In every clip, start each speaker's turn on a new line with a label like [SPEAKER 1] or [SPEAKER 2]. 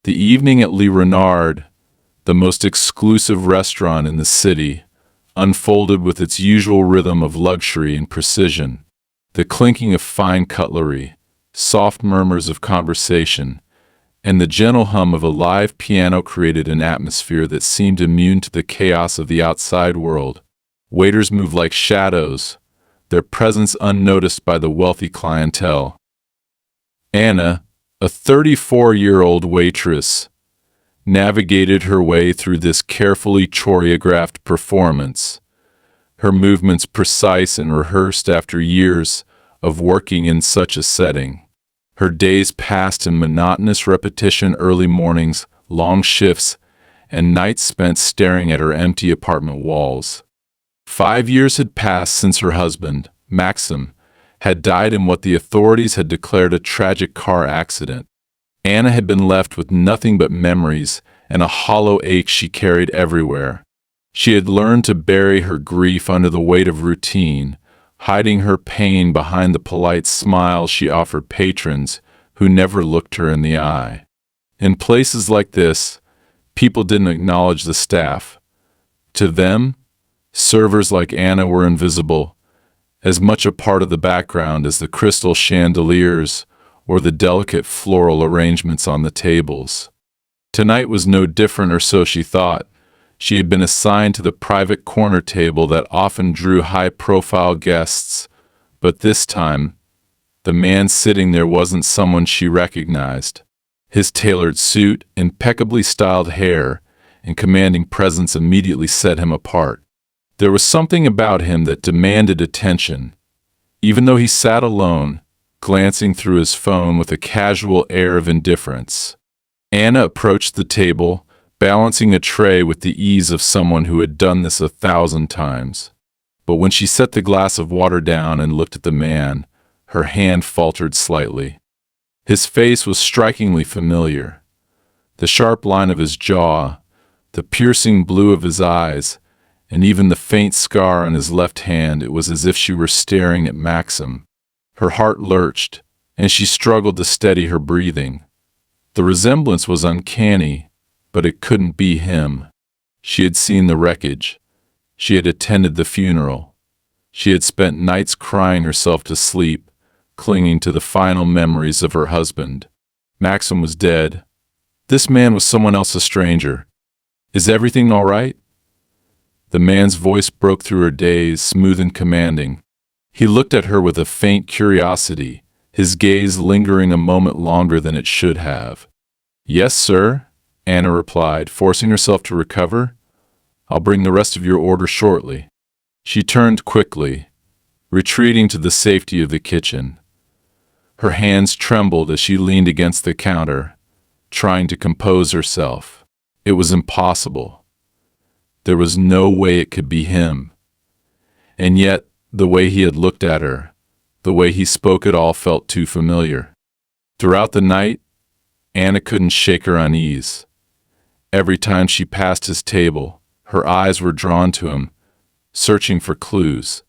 [SPEAKER 1] The evening at Le Renard, the most exclusive restaurant in the city, unfolded with its usual rhythm of luxury and precision. The clinking of fine cutlery, soft murmurs of conversation, and the gentle hum of a live piano created an atmosphere that seemed immune to the chaos of the outside world. Waiters moved like shadows, their presence unnoticed by the wealthy clientele. Anna, a 34-year-old waitress, navigated her way through this carefully choreographed performance, her movements precise and rehearsed after years of working in such a setting. Her days passed in monotonous repetition, early mornings, long shifts, and nights spent staring at her empty apartment walls. 5 years had passed since her husband, Maxim, had died in what the authorities had declared a tragic car accident. Anna had been left with nothing but memories and a hollow ache she carried everywhere. She had learned to bury her grief under the weight of routine, hiding her pain behind the polite smiles she offered patrons who never looked her in the eye. In places like this, people didn't acknowledge the staff. To them, servers like Anna were invisible, as much a part of the background as the crystal chandeliers or the delicate floral arrangements on the tables. Tonight was no different, or so she thought. She had been assigned to the private corner table that often drew high-profile guests, but this time, the man sitting there wasn't someone she recognized. His tailored suit, impeccably styled hair, and commanding presence immediately set him apart. There was something about him that demanded attention, even though he sat alone, glancing through his phone with a casual air of indifference. Anna approached the table, balancing a tray with the ease of someone who had done this 1,000 times. But when she set the glass of water down and looked at the man, her hand faltered slightly. His face was strikingly familiar. The sharp line of his jaw, the piercing blue of his eyes, and even the faint scar on his left hand, it was as if she were staring at Maxim. Her heart lurched, and she struggled to steady her breathing. The resemblance was uncanny, but it couldn't be him. She had seen the wreckage. She had attended the funeral. She had spent nights crying herself to sleep, clinging to the final memories of her husband. Maxim was dead. This man was someone else, a stranger. "Is everything all right?" The man's voice broke through her daze, smooth and commanding. He looked at her with a faint curiosity, his gaze lingering a moment longer than it should have. "Yes, sir," Anna replied, forcing herself to recover. "I'll bring the rest of your order shortly." She turned quickly, retreating to the safety of the kitchen. Her hands trembled as she leaned against the counter, trying to compose herself. It was impossible. There was no way it could be him. And yet, the way he had looked at her, the way he spoke, it all felt too familiar. Throughout the night, Anna couldn't shake her unease. Every time she passed his table, her eyes were drawn to him, searching for clues.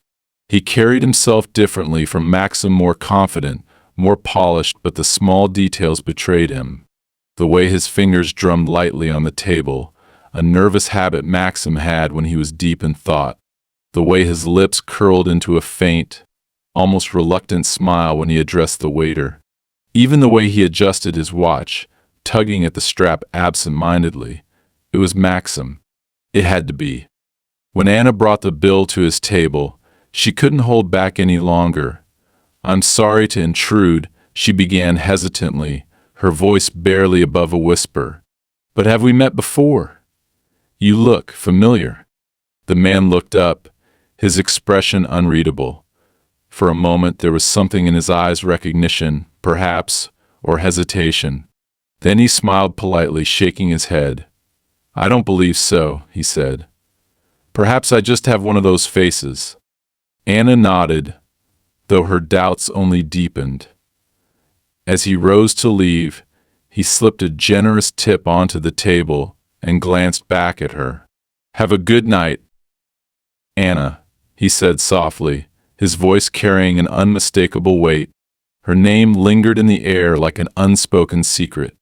[SPEAKER 1] He carried himself differently from Maxim, more confident, more polished, but the small details betrayed him. The way his fingers drummed lightly on the table, a nervous habit Maxim had when he was deep in thought. The way his lips curled into a faint, almost reluctant smile when he addressed the waiter. Even the way he adjusted his watch, tugging at the strap absent-mindedly. It was Maxim. It had to be. When Anna brought the bill to his table, she couldn't hold back any longer. "I'm sorry to intrude," she began hesitantly, her voice barely above a whisper. "But have we met before? You look familiar." The man looked up, his expression unreadable. For a moment there was something in his eyes, recognition, perhaps, or hesitation. Then he smiled politely, shaking his head. "I don't believe so," he said. "Perhaps I just have one of those faces." Anna nodded, though her doubts only deepened. As he rose to leave, he slipped a generous tip onto the table and glanced back at her. "Have a good night, Anna," he said softly, his voice carrying an unmistakable weight. Her name lingered in the air like an unspoken secret.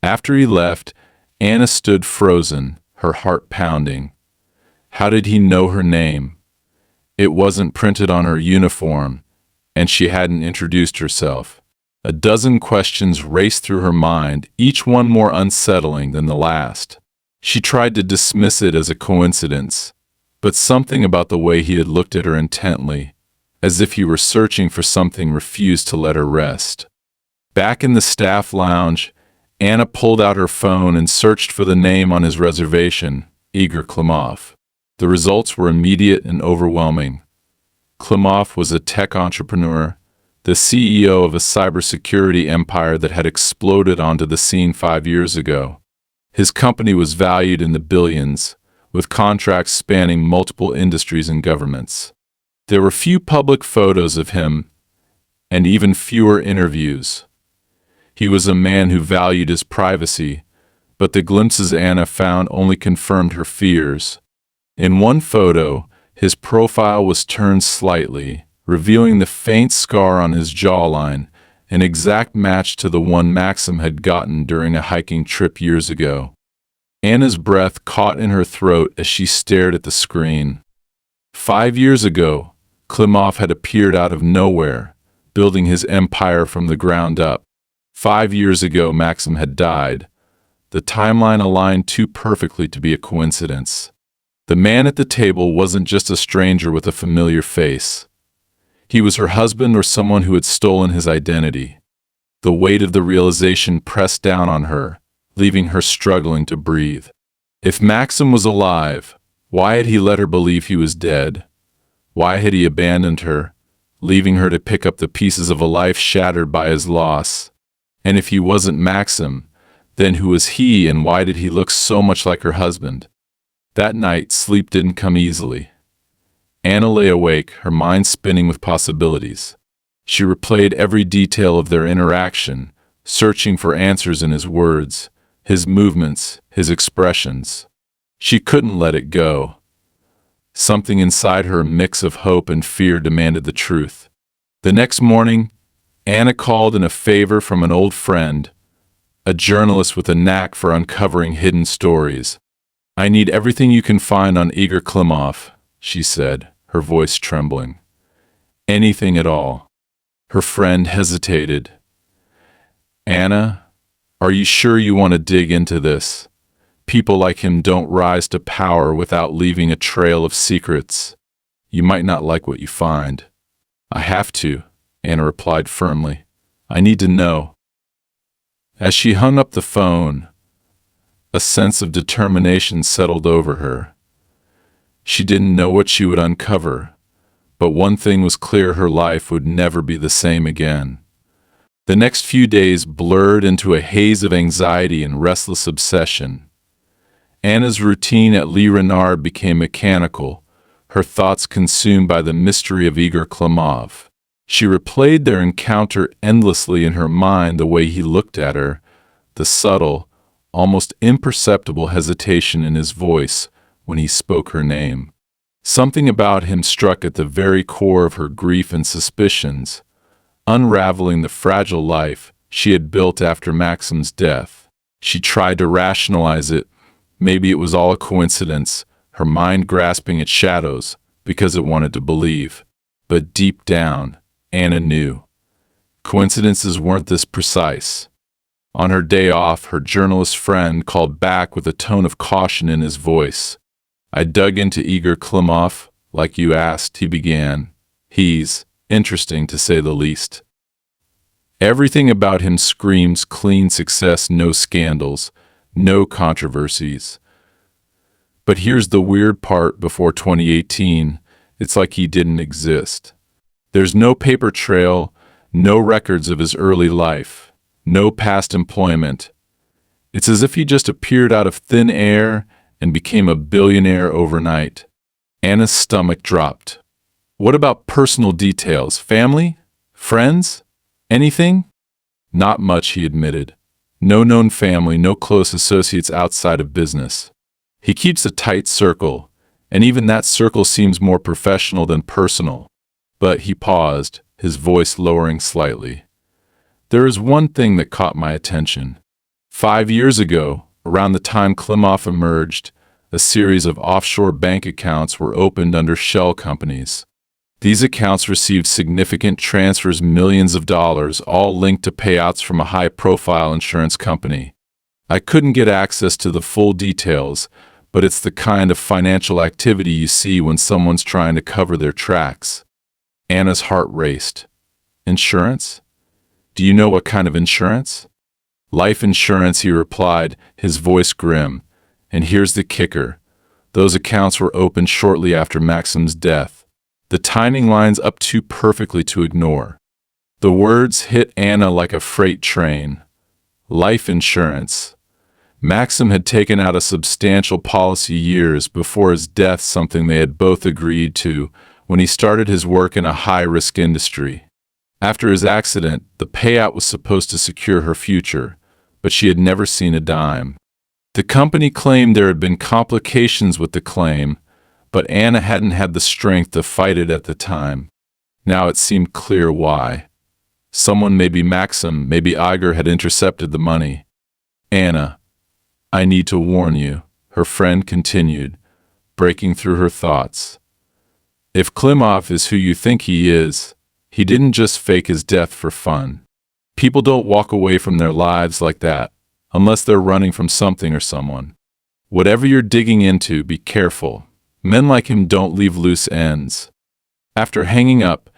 [SPEAKER 1] After he left, Anna stood frozen, her heart pounding. How did he know her name? It wasn't printed on her uniform, and she hadn't introduced herself. A dozen questions raced through her mind, each one more unsettling than the last. She tried to dismiss it as a coincidence, but something about the way he had looked at her intently, as if he were searching for something, refused to let her rest. Back in the staff lounge, Anna pulled out her phone and searched for the name on his reservation, Igor Klimov. The results were immediate and overwhelming. Klimov was a tech entrepreneur, the CEO of a cybersecurity empire that had exploded onto the scene 5 years ago. His company was valued in the billions, with contracts spanning multiple industries and governments. There were few public photos of him, and even fewer interviews. He was a man who valued his privacy, but the glimpses Anna found only confirmed her fears. In one photo, his profile was turned slightly, revealing the faint scar on his jawline, an exact match to the one Maxim had gotten during a hiking trip years ago. Anna's breath caught in her throat as she stared at the screen. 5 years ago, Klimov had appeared out of nowhere, building his empire from the ground up. 5 years ago, Maxim had died. The timeline aligned too perfectly to be a coincidence. The man at the table wasn't just a stranger with a familiar face. He was her husband or someone who had stolen his identity. The weight of the realization pressed down on her, leaving her struggling to breathe. If Maxim was alive, why had he let her believe he was dead? Why had he abandoned her, leaving her to pick up the pieces of a life shattered by his loss? And if he wasn't Maxim, then who was he, and why did he look so much like her husband? That night, sleep didn't come easily. Anna lay awake, her mind spinning with possibilities. She replayed every detail of their interaction, searching for answers in his words, his movements, his expressions. She couldn't let it go. Something inside her, a mix of hope and fear, demanded the truth. The next morning, Anna called in a favor from an old friend, a journalist with a knack for uncovering hidden stories. "I need everything you can find on Igor Klimov," she said, her voice trembling. "Anything at all." Her friend hesitated. "Anna, are you sure you want to dig into this? People like him don't rise to power without leaving a trail of secrets. You might not like what you find." "I have to," Anna replied firmly. "I need to know." As she hung up the phone, a sense of determination settled over her. She didn't know what she would uncover, but one thing was clear: her life would never be the same again. The next few days blurred into a haze of anxiety and restless obsession. Anna's routine at Le Renard became mechanical, her thoughts consumed by the mystery of Igor Klimov. She replayed their encounter endlessly in her mind, the way he looked at her, the subtle, almost imperceptible hesitation in his voice when he spoke her name. Something about him struck at the very core of her grief and suspicions, unraveling the fragile life she had built after Maxim's death. She tried to rationalize it. Maybe it was all a coincidence, her mind grasping at shadows because it wanted to believe. But deep down, Anna knew. Coincidences weren't this precise. On her day off, her journalist friend called back with a tone of caution in his voice. "I dug into Igor Klimov, like you asked," he began. "He's interesting, to say the least. Everything about him screams clean success, no scandals, no controversies. But here's the weird part: before 2018, it's like he didn't exist. There's no paper trail, no records of his early life, no past employment. It's as if he just appeared out of thin air and became a billionaire overnight." Anna's stomach dropped. What about personal details? Family? Friends? Anything? "Not much," he admitted. "No known family, no close associates outside of business. He keeps a tight circle, and even that circle seems more professional than personal." But he paused, his voice lowering slightly. "There is one thing that caught my attention. 5 years ago, around the time Klimov emerged, a series of offshore bank accounts were opened under shell companies. These accounts received significant transfers, millions of dollars, all linked to payouts from a high-profile insurance company. I couldn't get access to the full details, but it's the kind of financial activity you see when someone's trying to cover their tracks. Anna's heart raced. Insurance? Do you know what kind of insurance? Life insurance, he replied, his voice grim. And here's the kicker. Those accounts were opened shortly after Maxim's death. The timing lines up too perfectly to ignore. The words hit Anna like a freight train. Life insurance. Maxim had taken out a substantial policy years before his death, something they had both agreed to when he started his work in a high-risk industry. After his accident, the payout was supposed to secure her future, but she had never seen a dime. The company claimed there had been complications with the claim, but Anna hadn't had the strength to fight it at the time. Now it seemed clear why. Someone, maybe Maxim, maybe Igor, had intercepted the money. Anna, I need to warn you, her friend continued, breaking through her thoughts. If Klimov is who you think he is, he didn't just fake his death for fun. People don't walk away from their lives like that, unless they're running from something or someone. Whatever you're digging into, be careful. Men like him don't leave loose ends. After hanging up,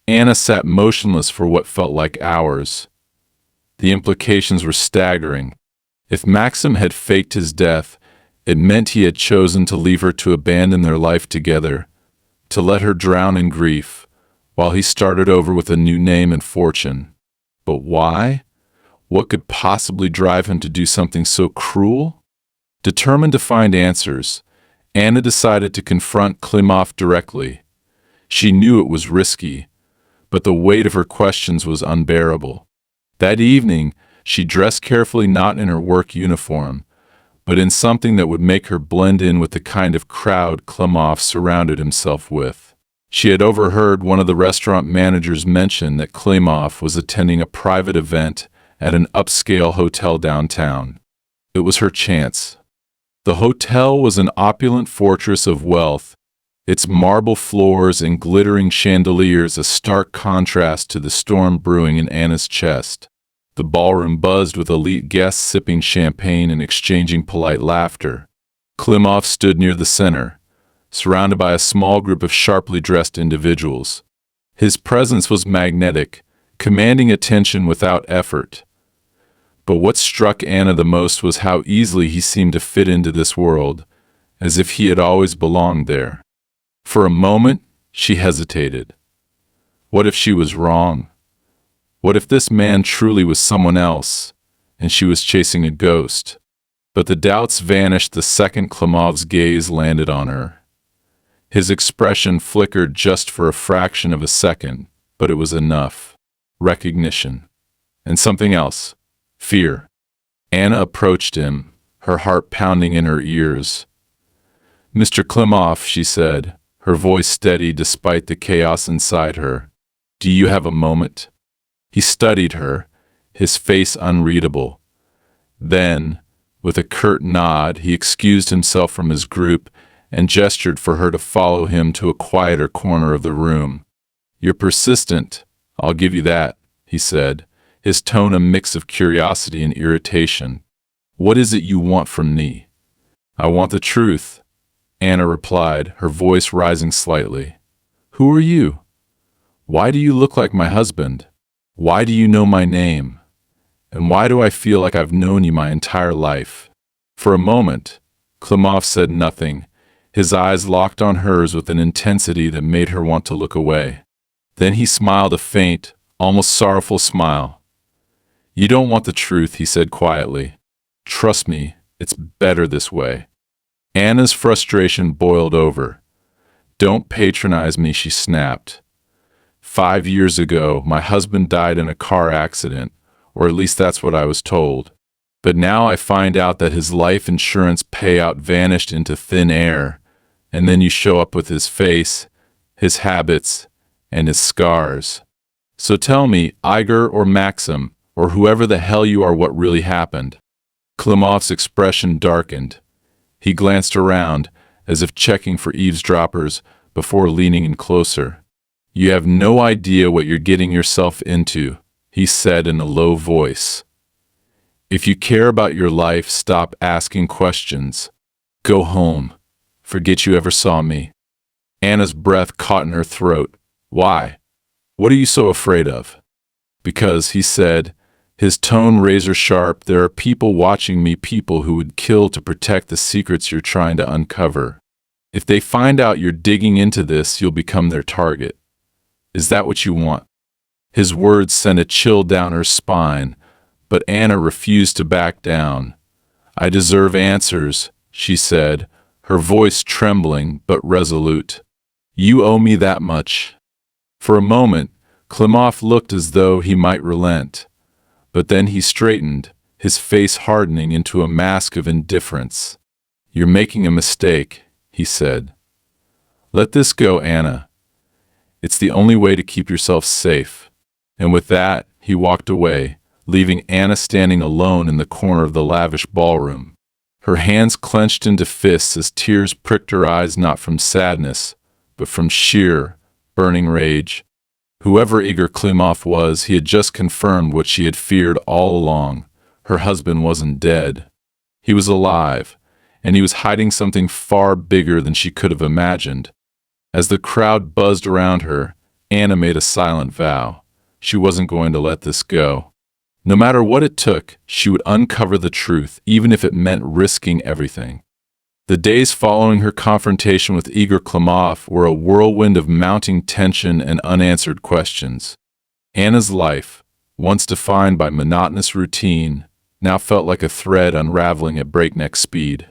[SPEAKER 1] Anna sat motionless for what felt like hours. The implications were staggering. If Maxim had faked his death, it meant he had chosen to leave her to abandon their life together, to let her drown in grief, while he started over with a new name and fortune. But why? What could possibly drive him to do something so cruel? Determined to find answers, Anna decided to confront Klimov directly. She knew it was risky, but the weight of her questions was unbearable. That evening, she dressed carefully, not in her work uniform, but in something that would make her blend in with the kind of crowd Klimov surrounded himself with. She had overheard one of the restaurant managers mention that Klimov was attending a private event at an upscale hotel downtown. It was her chance. The hotel was an opulent fortress of wealth, its marble floors and glittering chandeliers a stark contrast to the storm brewing in Anna's chest. The ballroom buzzed with elite guests sipping champagne and exchanging polite laughter. Klimov stood near the center, surrounded by a small group of sharply dressed individuals. His presence was magnetic, commanding attention without effort. But what struck Anna the most was how easily he seemed to fit into this world, as if he had always belonged there. For a moment, she hesitated. What if she was wrong? What if this man truly was someone else, and she was chasing a ghost? But the doubts vanished the second Klimov's gaze landed on her. His expression flickered just for a fraction of a second, but it was enough. Recognition. And something else. Fear. Anna approached him, her heart pounding in her ears. "Mr. Klimov," she said, her voice steady despite the chaos inside her. "Do you have a moment?" He studied her, his face unreadable. Then, with a curt nod, he excused himself from his group and gestured for her to follow him to a quieter corner of the room. "You're persistent, I'll give you that," he said, his tone a mix of curiosity and irritation. "What is it you want from me?" "I want the truth," Anna replied, her voice rising slightly. "Who are you? Why do you look like my husband? Why do you know my name? And why do I feel like I've known you my entire life?" For a moment, Klimov said nothing, his eyes locked on hers with an intensity that made her want to look away. Then he smiled, a faint, almost sorrowful smile. "You don't want the truth," he said quietly. "Trust me, it's better this way." Anna's frustration boiled over. "Don't patronize me," she snapped. 5 years ago, my husband died in a car accident, or at least that's what I was told. But now I find out that his life insurance payout vanished into thin air, and then you show up with his face, his habits, and his scars. So tell me, Igor or Maxim, or whoever the hell you are, what really happened. Klimov's expression darkened. He glanced around, as if checking for eavesdroppers, before leaning in closer. "You have no idea what you're getting yourself into," he said in a low voice. "If you care about your life, stop asking questions. Go home. Forget you ever saw me." Anna's breath caught in her throat. "Why? What are you so afraid of?" "Because," he said, his tone razor sharp, "there are people watching me, people who would kill to protect the secrets you're trying to uncover. If they find out you're digging into this, you'll become their target. Is that what you want?" His words sent a chill down her spine, but Anna refused to back down. "I deserve answers," she said, her voice trembling but resolute. "You owe me that much." For a moment, Klimov looked as though he might relent, but then he straightened, his face hardening into a mask of indifference. "You're making a mistake," he said. "Let this go, Anna. It's the only way to keep yourself safe." And with that, he walked away, leaving Anna standing alone in the corner of the lavish ballroom. Her hands clenched into fists as tears pricked her eyes, not from sadness, but from sheer, burning rage. Whoever Igor Klimov was, he had just confirmed what she had feared all along. Her husband wasn't dead. He was alive, and he was hiding something far bigger than she could have imagined. As the crowd buzzed around her, Anna made a silent vow. She wasn't going to let this go. No matter what it took, she would uncover the truth, even if it meant risking everything. The days following her confrontation with Igor Klimov were a whirlwind of mounting tension and unanswered questions. Anna's life, once defined by monotonous routine, now felt like a thread unraveling at breakneck speed.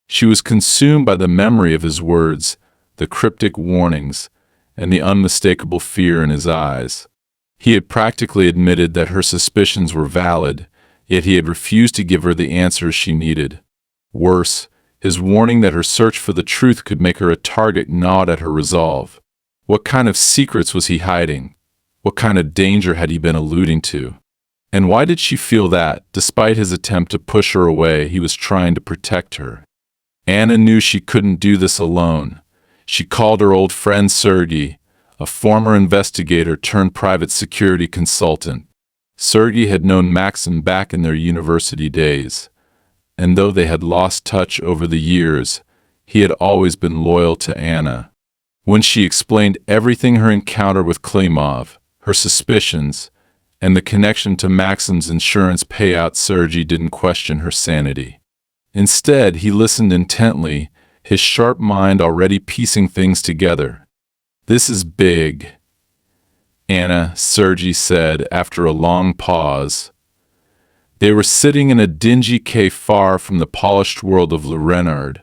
[SPEAKER 1] She was consumed by the memory of his words, the cryptic warnings, and the unmistakable fear in his eyes. He had practically admitted that her suspicions were valid, yet he had refused to give her the answers she needed. Worse, his warning that her search for the truth could make her a target gnawed at her resolve. What kind of secrets was he hiding? What kind of danger had he been alluding to? And why did she feel that, despite his attempt to push her away, he was trying to protect her? Anna knew she couldn't do this alone. She called her old friend Sergei, a former investigator turned private security consultant. Sergei had known Maxim back in their university days, and though they had lost touch over the years, he had always been loyal to Anna. When she explained everything, her encounter with Klimov, her suspicions, and the connection to Maxim's insurance payout, Sergei didn't question her sanity. Instead, he listened intently, his sharp mind already piecing things together. "This is big, Anna," Sergei said after a long pause. They were sitting in a dingy cave far from the polished world of Le Renard,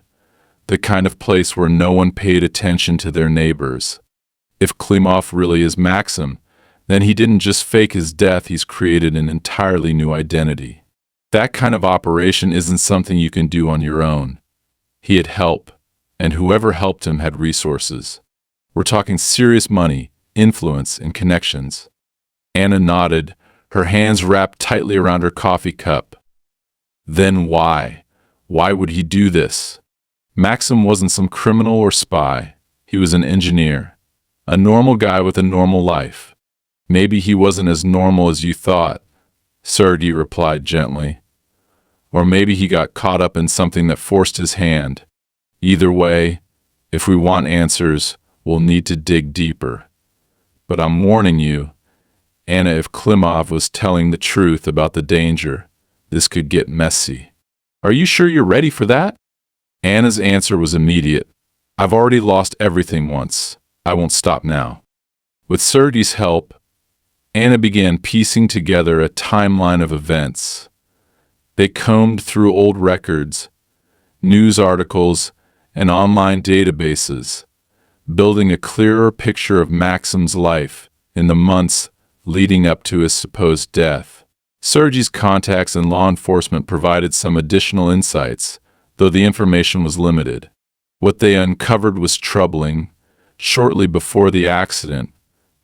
[SPEAKER 1] the kind of place where no one paid attention to their neighbors. If Klimov really is Maxim, then he didn't just fake his death, he's created an entirely new identity. That kind of operation isn't something you can do on your own. He had help, and whoever helped him had resources. We're talking serious money, influence, and connections. Anna nodded, her hands wrapped tightly around her coffee cup. Then why? Why would he do this? Maxim wasn't some criminal or spy. He was an engineer, a normal guy with a normal life. "Maybe he wasn't as normal as you thought," Sergei replied gently. "Or maybe he got caught up in something that forced his hand. Either way, if we want answers, we'll need to dig deeper. But I'm warning you, Anna, if Klimov was telling the truth about the danger, this could get messy." "Are you sure you're ready for that?" Anna's answer was immediate. "I've already lost everything once. I won't stop now." With Sergei's help, Anna began piecing together a timeline of events. They combed through old records, news articles, and online databases, building a clearer picture of Maxim's life in the months leading up to his supposed death. Sergei's contacts in law enforcement provided some additional insights, though the information was limited. What they uncovered was troubling. Shortly before the accident,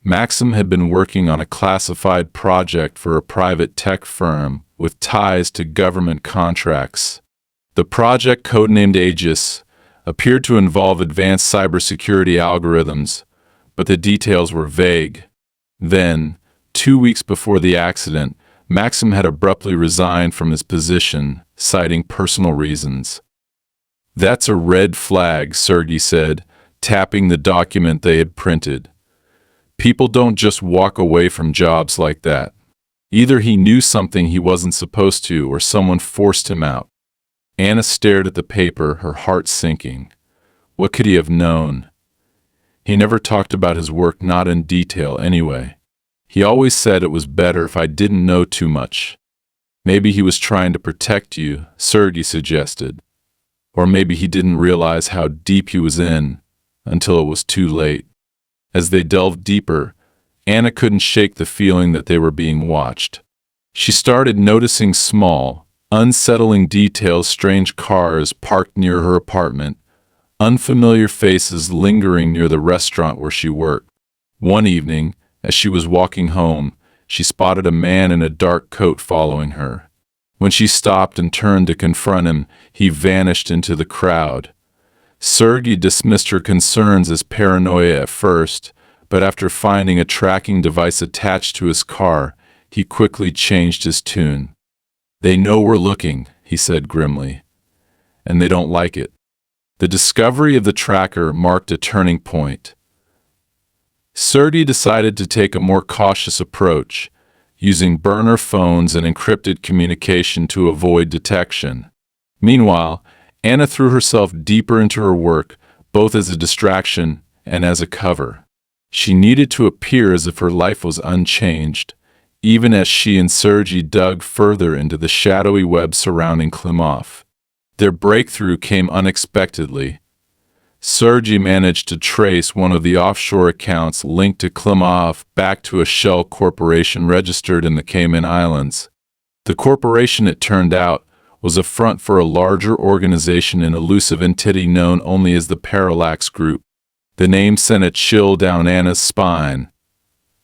[SPEAKER 1] Maxim had been working on a classified project for a private tech firm with ties to government contracts. The project, codenamed Aegis, appeared to involve advanced cybersecurity algorithms, but the details were vague. Then, 2 weeks before the accident, Maxim had abruptly resigned from his position, citing personal reasons. "That's a red flag," Sergey said, tapping the document they had printed. "People don't just walk away from jobs like that. Either he knew something he wasn't supposed to, or someone forced him out." Anna stared at the paper, her heart sinking. What could he have known? He never talked about his work, not in detail anyway. He always said it was better if I didn't know too much. Maybe he was trying to protect you, Sergey suggested. Or maybe he didn't realize how deep he was in until it was too late. As they delved deeper, Anna couldn't shake the feeling that they were being watched. She started noticing small, unsettling details: strange cars parked near her apartment, unfamiliar faces lingering near the restaurant where she worked. One evening, as she was walking home, she spotted a man in a dark coat following her. When she stopped and turned to confront him, he vanished into the crowd. Sergey dismissed her concerns as paranoia at first, but after finding a tracking device attached to his car, he quickly changed his tune. "They know we're looking," he said grimly, "and they don't like it." The discovery of the tracker marked a turning point. Sergey decided to take a more cautious approach, using burner phones and encrypted communication to avoid detection. Meanwhile, Anna threw herself deeper into her work, both as a distraction and as a cover. She needed to appear as if her life was unchanged, even as she and Sergey dug further into the shadowy web surrounding Klimov. Their breakthrough came unexpectedly. Sergey managed to trace one of the offshore accounts linked to Klimov back to a shell corporation registered in the Cayman Islands. The corporation, it turned out, was a front for a larger organization, an elusive entity known only as the Parallax Group. The name sent a chill down Anna's spine.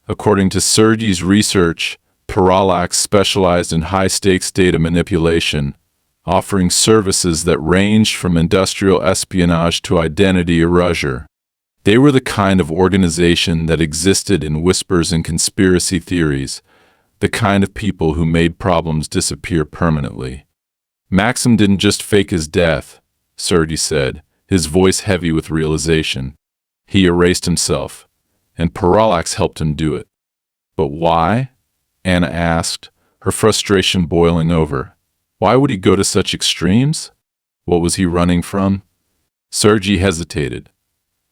[SPEAKER 1] According to Sergey's research, Parallax specialized in high-stakes data manipulation, offering services that ranged from industrial espionage to identity erasure. They were the kind of organization that existed in whispers and conspiracy theories, the kind of people who made problems disappear permanently. "Maxim didn't just fake his death," Sergey said, his voice heavy with realization. "He erased himself, and Parallax helped him do it." "But why?" Anna asked, her frustration boiling over. Why would he go to such extremes? What was he running from? Sergey hesitated.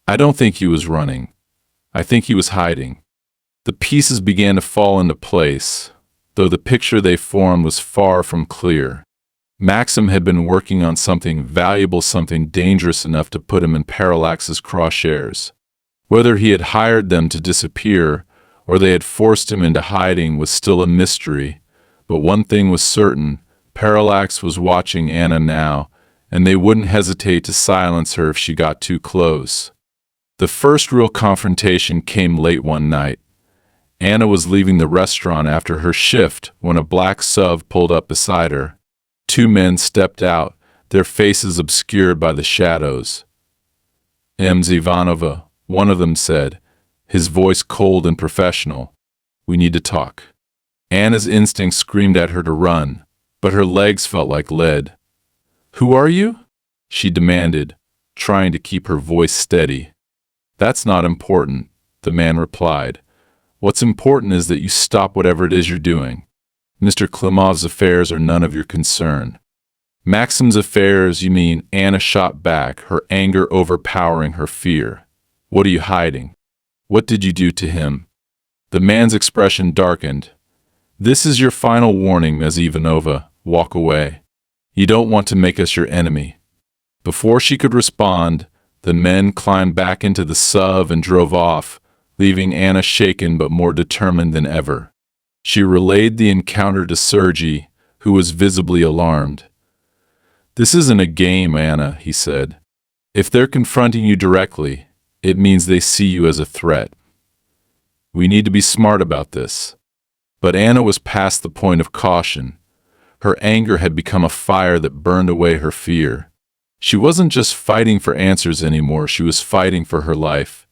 [SPEAKER 1] "I don't think he was running. I think he was hiding." The pieces began to fall into place, though the picture they formed was far from clear. Maxim had been working on something valuable, something dangerous enough to put him in Parallax's crosshairs. Whether he had hired them to disappear or they had forced him into hiding was still a mystery, but one thing was certain: Parallax was watching Anna now, and they wouldn't hesitate to silence her if she got too close. The first real confrontation came late one night. Anna was leaving the restaurant after her shift when a black SUV pulled up beside her. Two men stepped out, their faces obscured by the shadows. "Ms. Ivanova," one of them said, his voice cold and professional. "We need to talk." Anna's instinct screamed at her to run, but her legs felt like lead. "Who are you?" she demanded, trying to keep her voice steady. "That's not important," the man replied. "What's important is that you stop whatever it is you're doing. Mr. Klimov's affairs are none of your concern." "Maxim's affairs, you mean?" Anna shot back, her anger overpowering her fear. "What are you hiding? What did you do to him?" The man's expression darkened. "This is your final warning, Ms. Ivanova. Walk away. You don't want to make us your enemy." Before she could respond, the men climbed back into the SUV and drove off, leaving Anna shaken but more determined than ever. She relayed the encounter to Sergey, who was visibly alarmed. "This isn't a game, Anna," he said. "If they're confronting you directly, it means they see you as a threat. We need to be smart about this. But Anna was past the point of caution. Her anger had become a fire that burned away her fear. She wasn't just fighting for answers anymore, she was fighting for her life,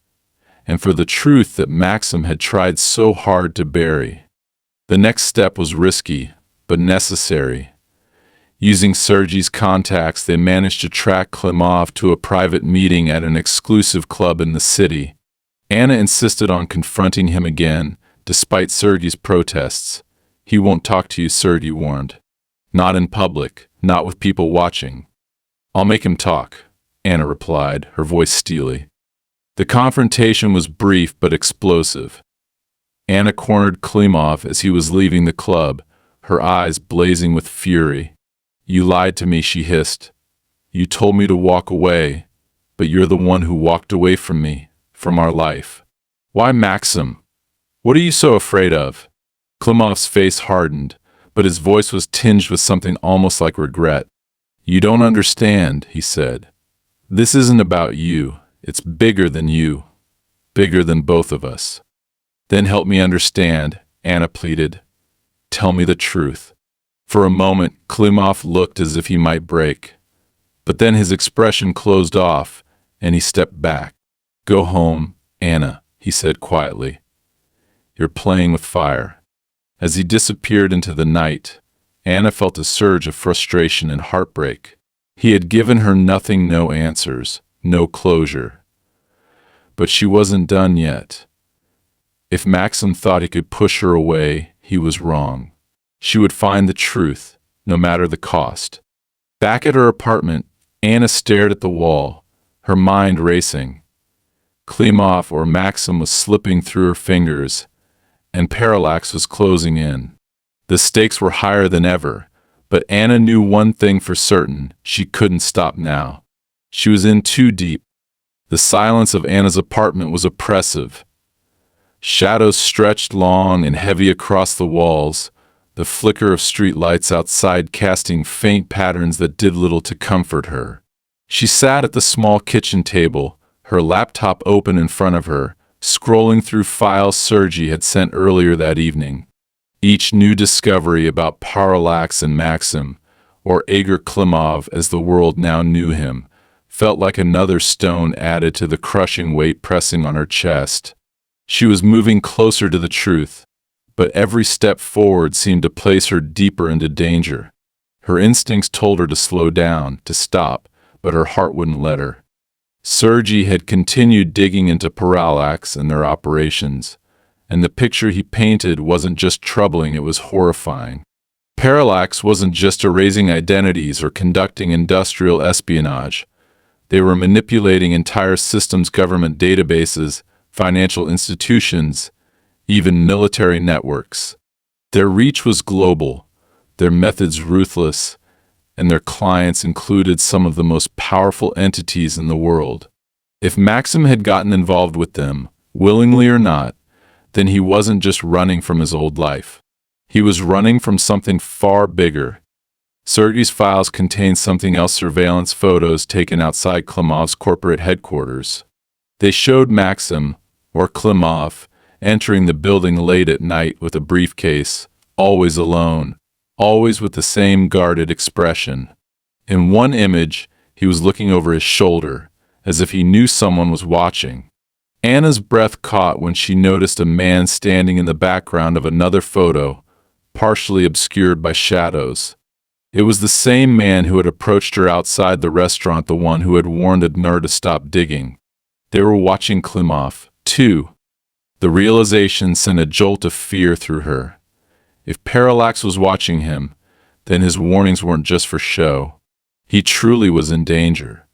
[SPEAKER 1] and for the truth that Maxim had tried so hard to bury. The next step was risky, but necessary. Using Sergei's contacts, they managed to track Klimov to a private meeting at an exclusive club in the city. Anna insisted on confronting him again, despite Sergei's protests. "He won't talk to you," Sergei warned. "Not in public, not with people watching." "I'll make him talk," Anna replied, her voice steely. The confrontation was brief but explosive. Anna cornered Klimov as he was leaving the club, her eyes blazing with fury. "You lied to me," she hissed. "You told me to walk away, but you're the one who walked away from me, from our life. Why Maxim? What are you so afraid of?" Klimov's face hardened, but his voice was tinged with something almost like regret. "You don't understand," he said. "This isn't about you. It's bigger than you. Bigger than both of us." "Then help me understand," Anna pleaded. "Tell me the truth." For a moment, Klimov looked as if he might break. But then his expression closed off, and he stepped back. "Go home, Anna," he said quietly. "You're playing with fire." As he disappeared into the night, Anna felt a surge of frustration and heartbreak. He had given her nothing, no answers, no closure. But she wasn't done yet. If Maxim thought he could push her away, he was wrong. She would find the truth, no matter the cost. Back at her apartment, Anna stared at the wall, her mind racing. Klimov or Maxim was slipping through her fingers, and Parallax was closing in. The stakes were higher than ever, but Anna knew one thing for certain: she couldn't stop now. She was in too deep. The silence of Anna's apartment was oppressive. Shadows stretched long and heavy across the walls, the flicker of street lights outside casting faint patterns that did little to comfort her. She sat at the small kitchen table, her laptop open in front of her, scrolling through files Sergei had sent earlier that evening. Each new discovery about Parallax and Maxim, or Igor Klimov as the world now knew him, felt like another stone added to the crushing weight pressing on her chest. She was moving closer to the truth, but every step forward seemed to place her deeper into danger. Her instincts told her to slow down, to stop, but her heart wouldn't let her. Sergei had continued digging into Parallax and their operations, and the picture he painted wasn't just troubling, it was horrifying. Parallax wasn't just erasing identities or conducting industrial espionage. They were manipulating entire systems, government databases, financial institutions, even military networks. Their reach was global, their methods ruthless, and their clients included some of the most powerful entities in the world. If Maxim had gotten involved with them, willingly or not, then he wasn't just running from his old life. He was running from something far bigger. Sergei's files contained something else: surveillance photos taken outside Klimov's corporate headquarters. They showed Maxim, or Klimov, entering the building late at night with a briefcase, always alone, always with the same guarded expression. In one image, he was looking over his shoulder, as if he knew someone was watching. Anna's breath caught when she noticed a man standing in the background of another photo, partially obscured by shadows. It was the same man who had approached her outside the restaurant, the one who had warned Adnar to stop digging. They were watching Klimov, too. The realization sent a jolt of fear through her. If Parallax was watching him, then his warnings weren't just for show. He truly was in danger.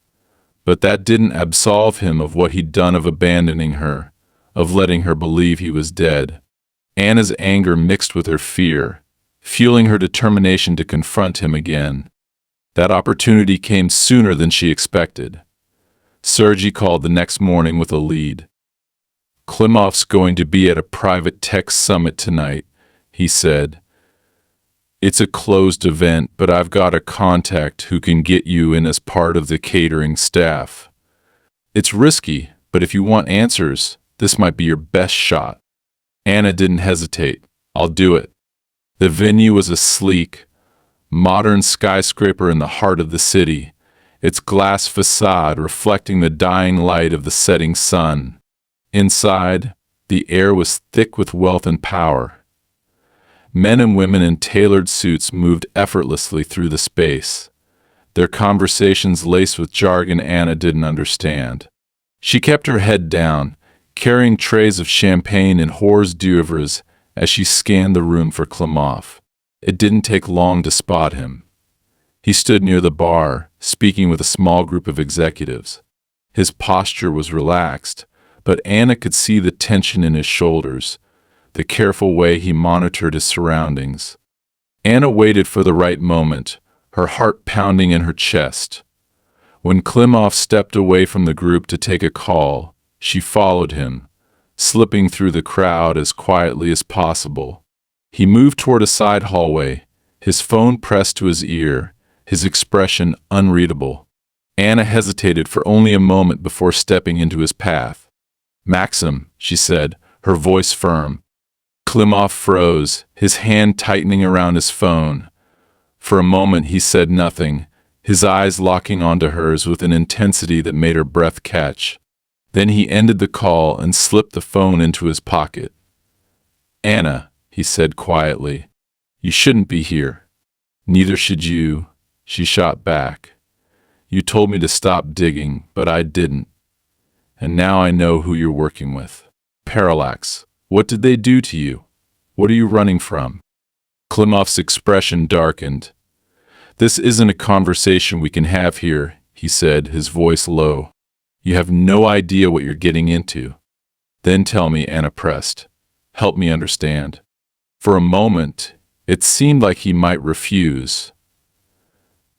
[SPEAKER 1] But that didn't absolve him of what he'd done, of abandoning her, of letting her believe he was dead. Anna's anger mixed with her fear, fueling her determination to confront him again. That opportunity came sooner than she expected. Sergei called the next morning with a lead. "Klimov's going to be at a private tech summit tonight," he said. "It's a closed event, but I've got a contact who can get you in as part of the catering staff. It's risky, but if you want answers, this might be your best shot." Anna didn't hesitate. I'll do it. The venue was a sleek, modern skyscraper in the heart of the city, its glass facade reflecting the dying light of the setting sun. Inside, the air was thick with wealth and power. Men and women in tailored suits moved effortlessly through the space, their conversations laced with jargon Anna didn't understand. She kept her head down, carrying trays of champagne and hors d'oeuvres as she scanned the room for Klimov. It didn't take long to spot him. He stood near the bar, speaking with a small group of executives. His posture was relaxed, but Anna could see the tension in his shoulders, the careful way he monitored his surroundings. Anna waited for the right moment, her heart pounding in her chest. When Klimov stepped away from the group to take a call, she followed him, slipping through the crowd as quietly as possible. He moved toward a side hallway, his phone pressed to his ear, his expression unreadable. Anna hesitated for only a moment before stepping into his path. "Maxim," she said, her voice firm. Klimov froze, his hand tightening around his phone. For a moment he said nothing, his eyes locking onto hers with an intensity that made her breath catch. Then he ended the call and slipped the phone into his pocket. "Anna," he said quietly, "you shouldn't be here." "Neither should you," she shot back. "You told me to stop digging, but I didn't. And now I know who you're working with. Parallax, what did they do to you? What are you running from?" Klimov's expression darkened. "This isn't a conversation we can have here," he said, his voice low. "You have no idea what you're getting into." "Then tell me," Anna pressed. "Help me understand." For a moment, it seemed like he might refuse.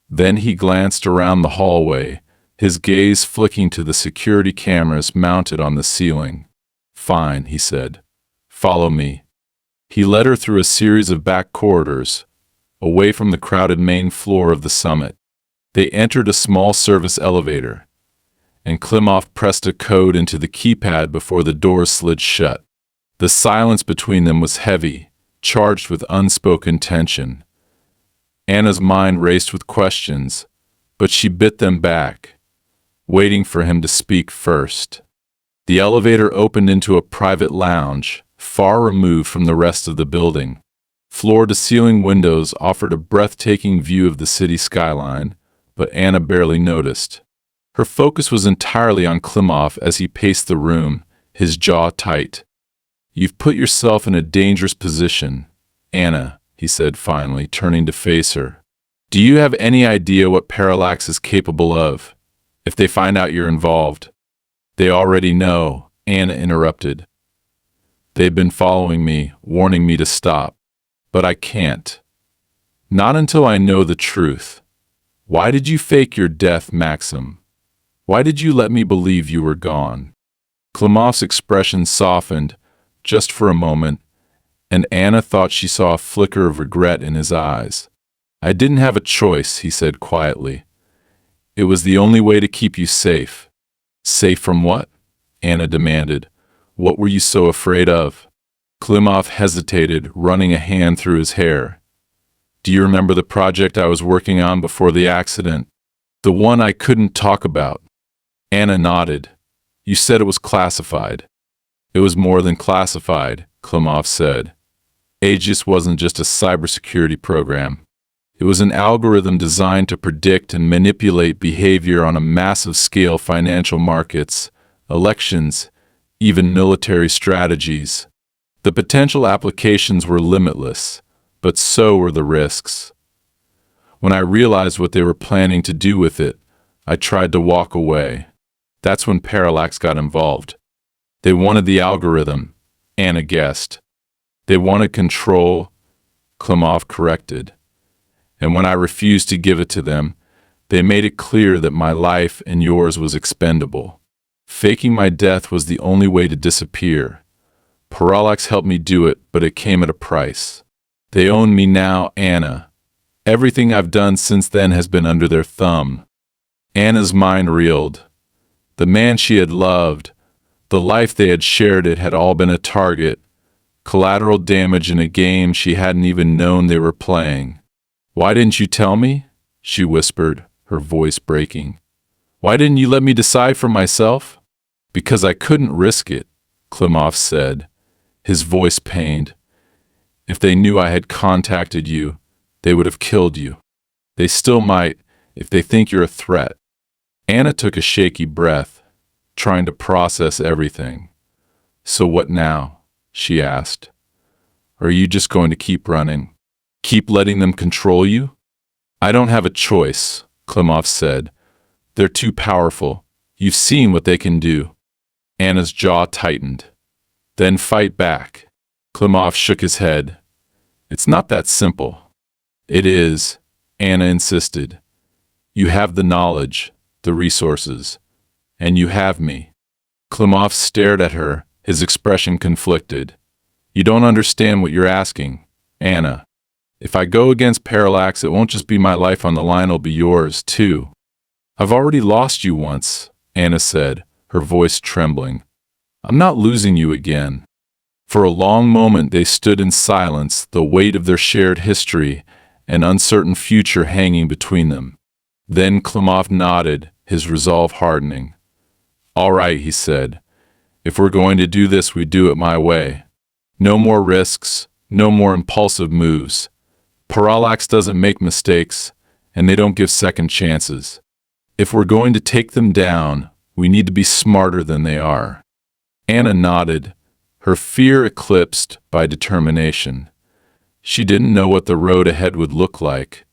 [SPEAKER 1] Then he glanced around the hallway, his gaze flicking to the security cameras mounted on the ceiling. "Fine," he said. "Follow me." He led her through a series of back corridors, away from the crowded main floor of the summit. They entered a small service elevator, and Klimov pressed a code into the keypad before the doors slid shut. The silence between them was heavy, charged with unspoken tension. Anna's mind raced with questions, but she bit them back, waiting for him to speak first. The elevator opened into a private lounge, far removed from the rest of the building. Floor-to-ceiling windows offered a breathtaking view of the city skyline, but Anna barely noticed. Her focus was entirely on Klimov as he paced the room, his jaw tight. "You've put yourself in a dangerous position, Anna," he said finally, turning to face her. "Do you have any idea what Parallax is capable of, if they find out you're involved?" "They already know," Anna interrupted. "They've been following me, warning me to stop. But I can't. Not until I know the truth. Why did you fake your death, Maxim? Why did you let me believe you were gone?" Klimov's expression softened, just for a moment, and Anna thought she saw a flicker of regret in his eyes. "I didn't have a choice," he said quietly. "It was the only way to keep you safe." "Safe from what?" Anna demanded. "What were you so afraid of?" Klimov hesitated, running a hand through his hair. "Do you remember the project I was working on before the accident? The one I couldn't talk about?" Anna nodded. "You said it was classified." "It was more than classified," Klimov said. "Aegis wasn't just a cybersecurity program. It was an algorithm designed to predict and manipulate behavior on a massive scale: financial markets, elections, even military strategies. The potential applications were limitless, but so were the risks. When I realized what they were planning to do with it, I tried to walk away. That's when Parallax got involved. They wanted the algorithm," Anna guessed. "They wanted control," Klimov corrected. "And when I refused to give it to them, they made it clear that my life and yours was expendable. Faking my death was the only way to disappear. Parallax helped me do it, but it came at a price. They own me now, Anna. Everything I've done since then has been under their thumb." Anna's mind reeled. The man she had loved, the life they had shared, it had all been a target, Collateral damage in a game she hadn't even known they were playing. "Why didn't you tell me?" she whispered, her voice breaking. "Why didn't you let me decide for myself?" "Because I couldn't risk it," Klimov said, his voice pained. "If they knew I had contacted you, they would have killed you. They still might, if they think you're a threat." Anna took a shaky breath, trying to process everything. "So what now?" she asked. "Or are you just going to keep running? Keep letting them control you?" "I don't have a choice," Klimov said. "They're too powerful. You've seen what they can do." Anna's jaw tightened. "Then fight back." Klimov shook his head. "It's not that simple." "It is," Anna insisted. "You have the knowledge, the resources, and you have me." Klimov stared at her, his expression conflicted. "You don't understand what you're asking, Anna. If I go against Parallax, it won't just be my life on the line, it'll be yours, too." "I've already lost you once," Anna said, her voice trembling. "I'm not losing you again." For a long moment they stood in silence, the weight of their shared history and uncertain future hanging between them. Then Klimov nodded, his resolve hardening. "All right," he said. "If we're going to do this, we do it my way. No more risks, no more impulsive moves. Parallax doesn't make mistakes, and they don't give second chances. If we're going to take them down, we need to be smarter than they are." Anna nodded, her fear eclipsed by determination. She didn't know what the road ahead would look like,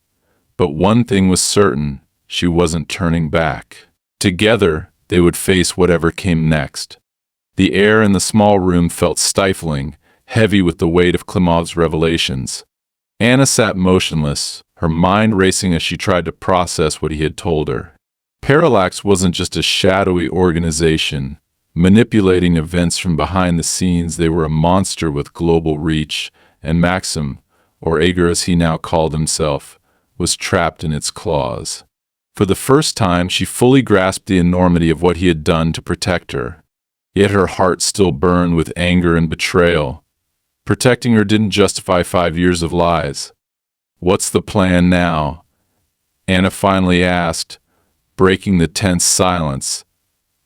[SPEAKER 1] but one thing was certain: she wasn't turning back. Together, they would face whatever came next. The air in the small room felt stifling, heavy with the weight of Klimov's revelations. Anna sat motionless, her mind racing as she tried to process what he had told her. Parallax wasn't just a shadowy organization, manipulating events from behind the scenes. They were a monster with global reach, and Maxim, or Ager as he now called himself, was trapped in its claws. For the first time, she fully grasped the enormity of what he had done to protect her. Yet her heart still burned with anger and betrayal. Protecting her didn't justify 5 years of lies. "What's the plan now?" Anna finally asked, breaking the tense silence.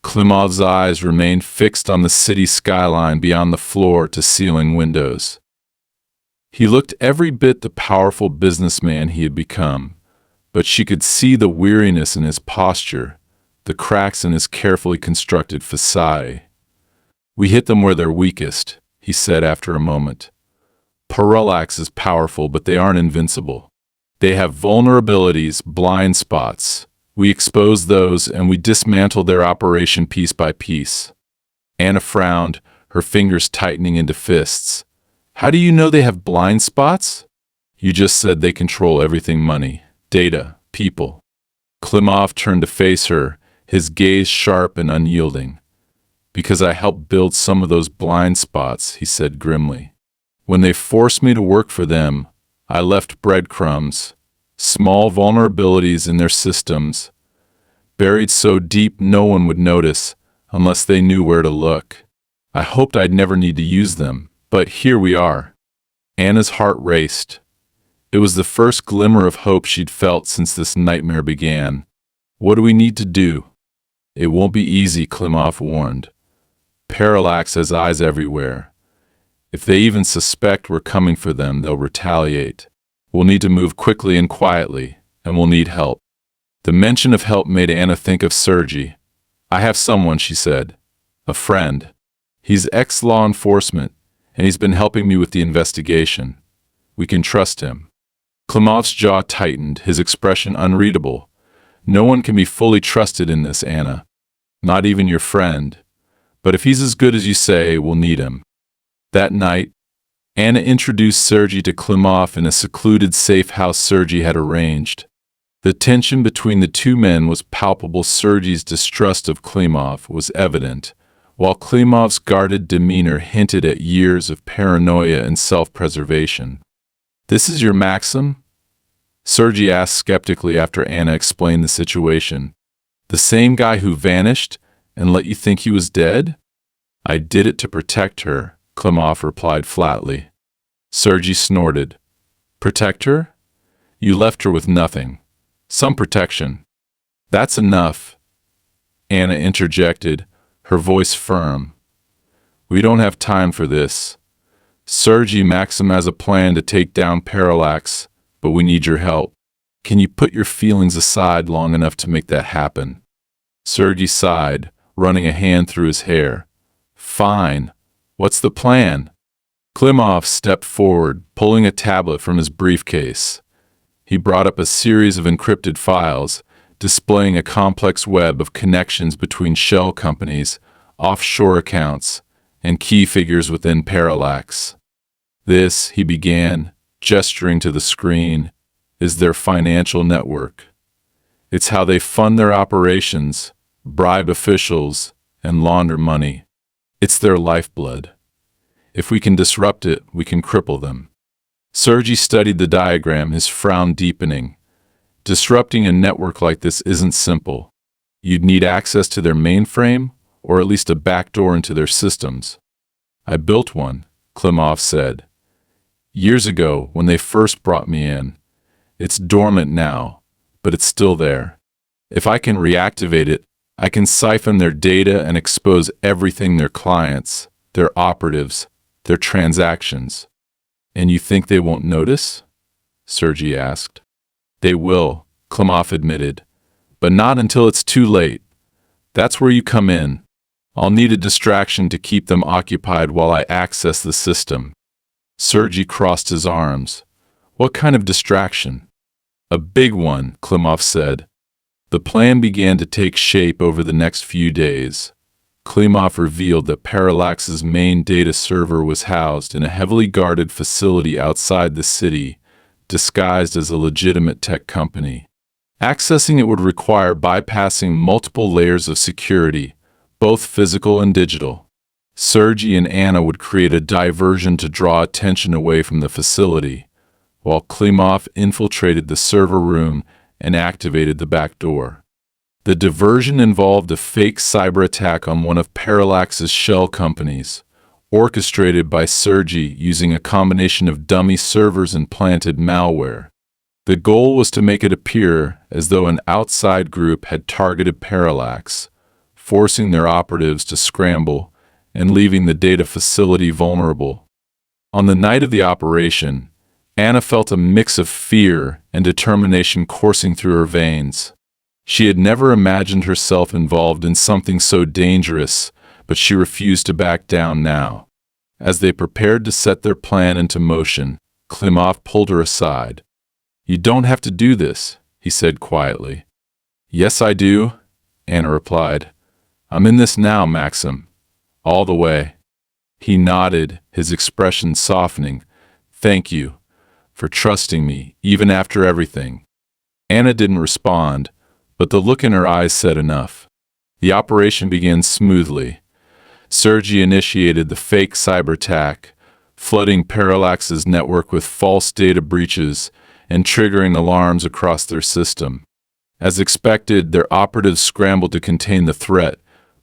[SPEAKER 1] Klimov's eyes remained fixed on the city skyline beyond the floor-to-ceiling windows. He looked every bit the powerful businessman he had become, but she could see the weariness in his posture, the cracks in his carefully constructed facade. "We hit them where they're weakest," he said after a moment. "Parallax is powerful, but they aren't invincible. They have vulnerabilities, blind spots. We expose those, and we dismantle their operation piece by piece." Anna frowned, her fingers tightening into fists. "How do you know they have blind spots?" "You just said they control everything: money, data, people." Klimov turned to face her, his gaze sharp and unyielding. "Because I helped build some of those blind spots," he said grimly. "When they forced me to work for them, I left breadcrumbs, small vulnerabilities in their systems, buried so deep no one would notice unless they knew where to look. I hoped I'd never need to use them, but here we are." Anna's heart raced. It was the first glimmer of hope she'd felt since this nightmare began. "What do we need to do?" "It won't be easy," Klimov warned. "Parallax has eyes everywhere. If they even suspect we're coming for them, they'll retaliate. We'll need to move quickly and quietly, and we'll need help." The mention of help made Anna think of Sergei. "I have someone," she said. "A friend. He's ex-law enforcement, and he's been helping me with the investigation. We can trust him." Klimov's jaw tightened, his expression unreadable. "No one can be fully trusted in this, Anna. Not even your friend. But if he's as good as you say, we'll need him." That night, Anna introduced Sergei to Klimov in a secluded safe house Sergei had arranged. The tension between the two men was palpable. Sergei's distrust of Klimov was evident, while Klimov's guarded demeanor hinted at years of paranoia and self-preservation. "This is your Maxim?" Sergei asked skeptically after Anna explained the situation. "The same guy who vanished and let you think he was dead?" "I did it to protect her," Klimov replied flatly. Sergei snorted. Protect her? You left her with nothing. Some protection. That's enough, Anna interjected, her voice firm. We don't have time for this. Sergei Maxim has a plan to take down Parallax, but we need your help. Can you put your feelings aside long enough to make that happen? Sergei sighed, running a hand through his hair. Fine. What's the plan? Klimov stepped forward, pulling a tablet from his briefcase. He brought up a series of encrypted files, displaying a complex web of connections between shell companies, offshore accounts, and key figures within Parallax. This, he began, gesturing to the screen, is their financial network. It's how they fund their operations, bribe officials, and launder money. It's their lifeblood. If we can disrupt it, we can cripple them. Sergei studied the diagram, his frown deepening. Disrupting a network like this isn't simple. You'd need access to their mainframe, or at least a backdoor into their systems. I built one, Klimov said. Years ago, when they first brought me in. It's dormant now, but it's still there. If I can reactivate it, I can siphon their data and expose everything: their clients, their operatives, their transactions. And you think they won't notice? Sergei asked. They will, Klimov admitted, but not until it's too late. That's where you come in. I'll need a distraction to keep them occupied while I access the system. Sergei crossed his arms. What kind of distraction? A big one, Klimov said. The plan began to take shape over the next few days. Klimov revealed that Parallax's main data server was housed in a heavily guarded facility outside the city, disguised as a legitimate tech company. Accessing it would require bypassing multiple layers of security, both physical and digital. Sergei and Anna would create a diversion to draw attention away from the facility, while Klimov infiltrated the server room and activated the back door. The diversion involved a fake cyber attack on one of Parallax's shell companies, orchestrated by Sergei using a combination of dummy servers and planted malware. The goal was to make it appear as though an outside group had targeted Parallax, forcing their operatives to scramble and leaving the data facility vulnerable. On the night of the operation, Anna felt a mix of fear and determination coursing through her veins. She had never imagined herself involved in something so dangerous, but she refused to back down now. As they prepared to set their plan into motion, Klimov pulled her aside. You don't have to do this, he said quietly. Yes, I do, Anna replied. I'm in this now, Maxim. All the way. He nodded, his expression softening. Thank you for trusting me, even after everything. Anna didn't respond, but the look in her eyes said enough. The operation began smoothly. Sergei initiated the fake cyber attack, flooding Parallax's network with false data breaches and triggering alarms across their system. As expected, their operatives scrambled to contain the threat,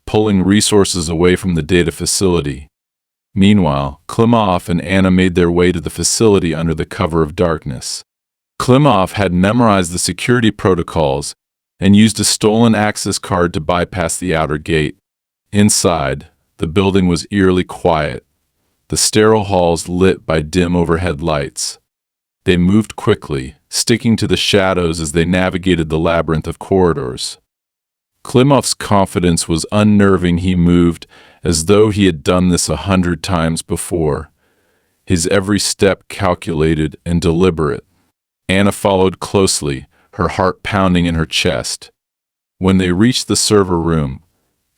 [SPEAKER 1] pulling resources away from the data facility. Meanwhile, Klimov and Anna made their way to the facility under the cover of darkness. Klimov had memorized the security protocols and used a stolen access card to bypass the outer gate. Inside, the building was eerily quiet, the sterile halls lit by dim overhead lights. They moved quickly, sticking to the shadows as they navigated the labyrinth of corridors. Klimov's confidence was unnerving. He moved as though he had done this 100 times before, his every step calculated and deliberate. Anna followed closely, her heart pounding in her chest. When they reached the server room,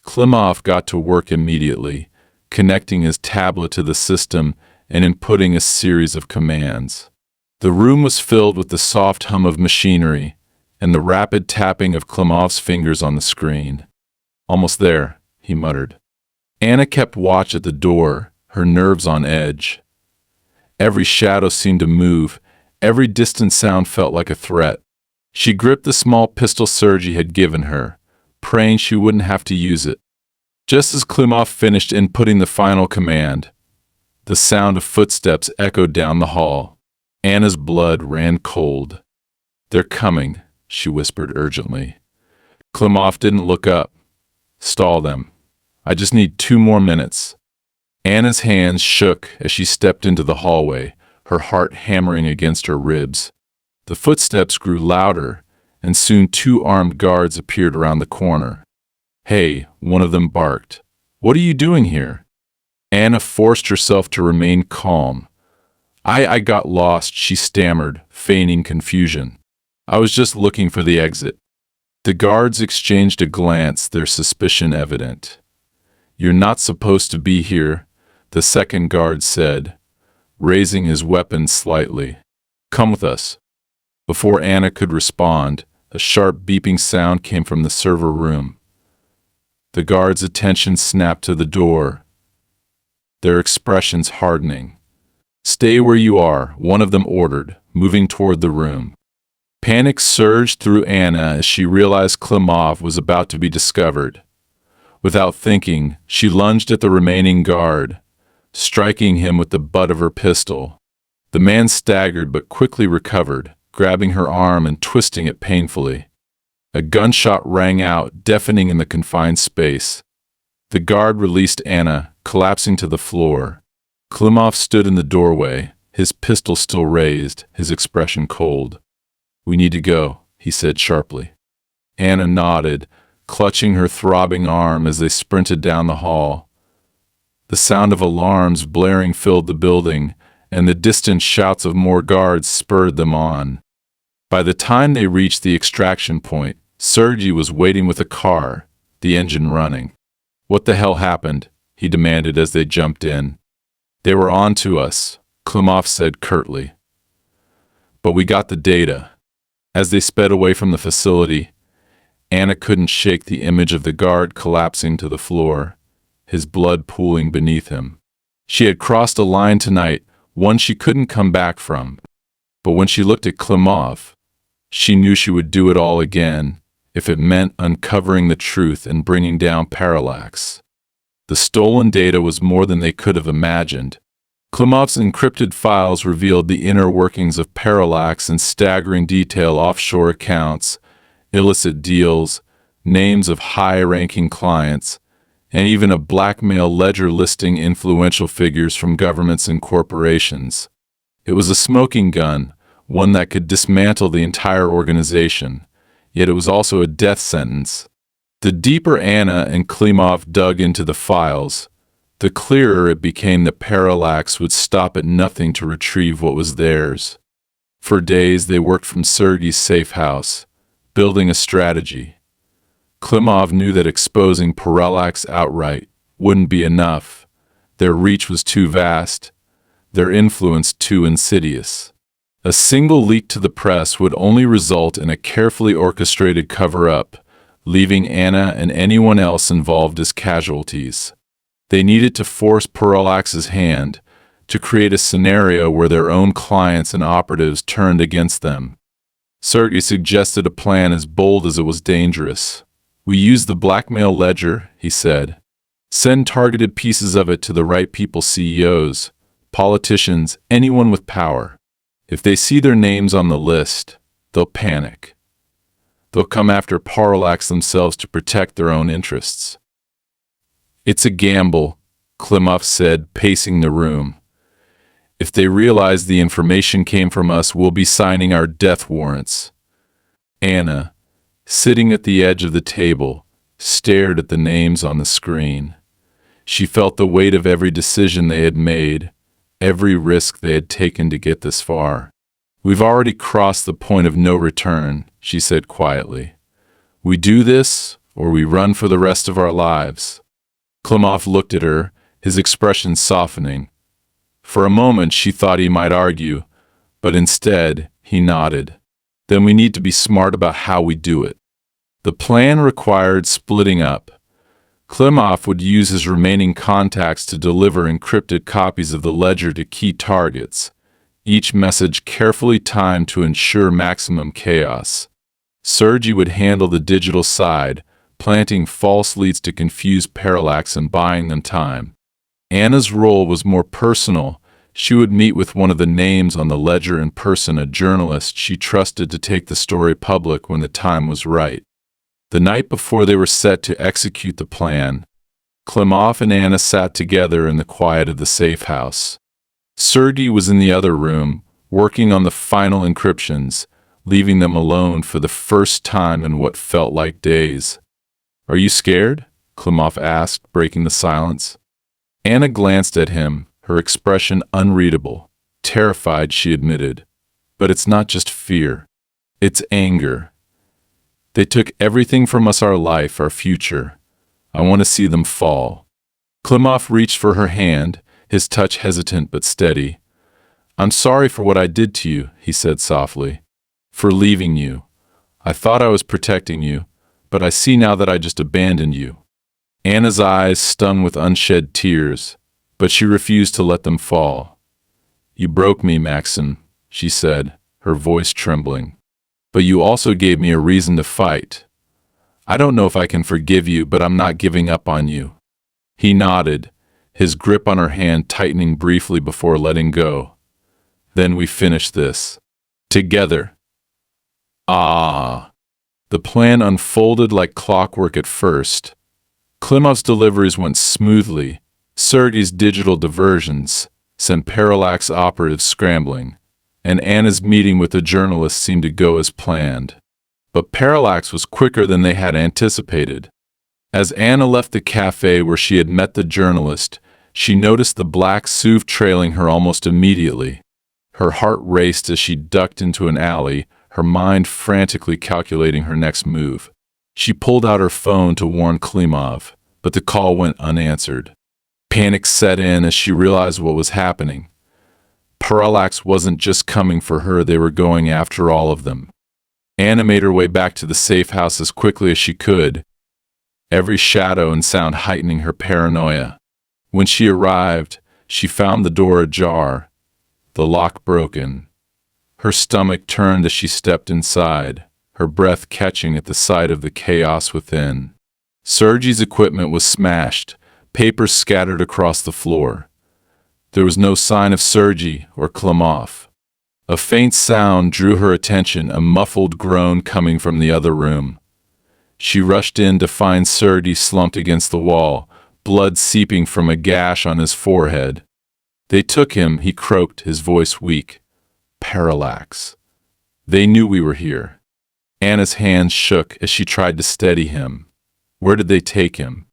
[SPEAKER 1] Klimov got to work immediately, connecting his tablet to the system and inputting a series of commands. The room was filled with the soft hum of machinery and the rapid tapping of Klimov's fingers on the screen. Almost there, he muttered. Anna kept watch at the door, her nerves on edge. Every shadow seemed to move, every distant sound felt like a threat. She gripped the small pistol Sergei had given her, praying she wouldn't have to use it. Just as Klimov finished inputting the final command, The sound of footsteps echoed down the hall. Anna's blood ran cold. "They're coming," she whispered urgently. Klimov didn't look up. "Stall them. I just need 2 more minutes." Anna's hands shook as she stepped into the hallway, her heart hammering against her ribs. The footsteps grew louder, and soon 2 armed guards appeared around the corner. "Hey," one of them barked. "What are you doing here?" Anna forced herself to remain calm. I got lost," she stammered, feigning confusion. "I was just looking for the exit." The guards exchanged a glance, their suspicion evident. "You're not supposed to be here," the second guard said, raising his weapon slightly. "Come with us." Before Anna could respond, a sharp beeping sound came from the server room. The guards' attention snapped to the door, their expressions hardening. "Stay where you are," one of them ordered, moving toward the room. Panic surged through Anna as she realized Klimov was about to be discovered. Without thinking, she lunged at the remaining guard, striking him with the butt of her pistol. The man staggered but quickly recovered, grabbing her arm and twisting it painfully. A gunshot rang out, deafening in the confined space. The guard released Anna, collapsing to the floor. Klimov stood in the doorway, his pistol still raised, his expression cold. "We need to go," he said sharply. Anna nodded, clutching her throbbing arm as they sprinted down the hall. The sound of alarms blaring filled the building, and the distant shouts of more guards spurred them on. By the time they reached the extraction point, Sergei was waiting with a car, the engine running. "What the hell happened?" he demanded as they jumped in. "They were on to us," Klimov said curtly. "But we got the data." As they sped away from the facility, Anna couldn't shake the image of the guard collapsing to the floor, his blood pooling beneath him. She had crossed a line tonight, one she couldn't come back from. But when she looked at Klimov, she knew she would do it all again, if it meant uncovering the truth and bringing down Parallax. The stolen data was more than they could have imagined. Klimov's encrypted files revealed the inner workings of Parallax in staggering detail: offshore accounts, illicit deals, names of high-ranking clients, and even a blackmail ledger listing influential figures from governments and corporations. It was a smoking gun, one that could dismantle the entire organization, yet it was also a death sentence. The deeper Anna and Klimov dug into the files, the clearer it became that Parallax would stop at nothing to retrieve what was theirs. For days they worked from Sergei's safe house, building a strategy. Klimov knew that exposing Parallax outright wouldn't be enough. Their reach was too vast, their influence too insidious. A single leak to the press would only result in a carefully orchestrated cover-up, leaving Anna and anyone else involved as casualties. They needed to force Parallax's hand, to create a scenario where their own clients and operatives turned against them. Sergei suggested a plan as bold as it was dangerous. "We use the blackmail ledger," he said. "Send targeted pieces of it to the right people: CEOs, politicians, anyone with power. If they see their names on the list, they'll panic. They'll come after Parallax themselves to protect their own interests." "It's a gamble," Klimov said, pacing the room. "If they realize the information came from us, we'll be signing our death warrants." Anna, sitting at the edge of the table, stared at the names on the screen. She felt the weight of every decision they had made, every risk they had taken to get this far. "We've already crossed the point of no return," she said quietly. "We do this, or we run for the rest of our lives." Klimov looked at her, his expression softening. For a moment she thought he might argue, but instead he nodded. "Then we need to be smart about how we do it." The plan required splitting up. Klimov would use his remaining contacts to deliver encrypted copies of the ledger to key targets, each message carefully timed to ensure maximum chaos. Sergei would handle the digital side, planting false leads to confuse Parallax and buying them time. Anna's role was more personal. She would meet with one of the names on the ledger in person, a journalist she trusted to take the story public when the time was right. The night before they were set to execute the plan, Klimov and Anna sat together in the quiet of the safe house. Sergei was in the other room, working on the final encryptions, leaving them alone for the first time in what felt like days. "Are you scared?" Klimov asked, breaking the silence. Anna glanced at him, her expression unreadable. "Terrified," she admitted. "But it's not just fear. It's anger. They took everything from us, our life, our future. I want to see them fall." Klimov reached for her hand, his touch hesitant but steady. "I'm sorry for what I did to you," he said softly. "For leaving you. I thought I was protecting you, but I see now that I just abandoned you." Anna's eyes stung with unshed tears, but she refused to let them fall. "You broke me, Maxim," she said, her voice trembling. "But you also gave me a reason to fight. I don't know if I can forgive you, but I'm not giving up on you." He nodded, his grip on her hand tightening briefly before letting go. "Then we finish this. Together." Ah! The plan unfolded like clockwork at first. Klimov's deliveries went smoothly. Sergei's digital diversions sent Parallax operatives scrambling, and Anna's meeting with the journalist seemed to go as planned. But Parallax was quicker than they had anticipated. As Anna left the cafe where she had met the journalist, she noticed the black SUV trailing her almost immediately. Her heart raced as she ducked into an alley, her mind frantically calculating her next move. She pulled out her phone to warn Klimov, but the call went unanswered. Panic set in as she realized what was happening. Parallax wasn't just coming for her, they were going after all of them. Anna made her way back to the safe house as quickly as she could, every shadow and sound heightening her paranoia. When she arrived, she found the door ajar, the lock broken. Her stomach turned as she stepped inside, her breath catching at the sight of the chaos within. Sergei's equipment was smashed, papers scattered across the floor. There was no sign of Sergei or Klimov. A faint sound drew her attention, a muffled groan coming from the other room. She rushed in to find Sergei slumped against the wall, blood seeping from a gash on his forehead. "They took him," he croaked, his voice weak. "Parallax. They knew we were here." Anna's hands shook as she tried to steady him. "Where did they take him?"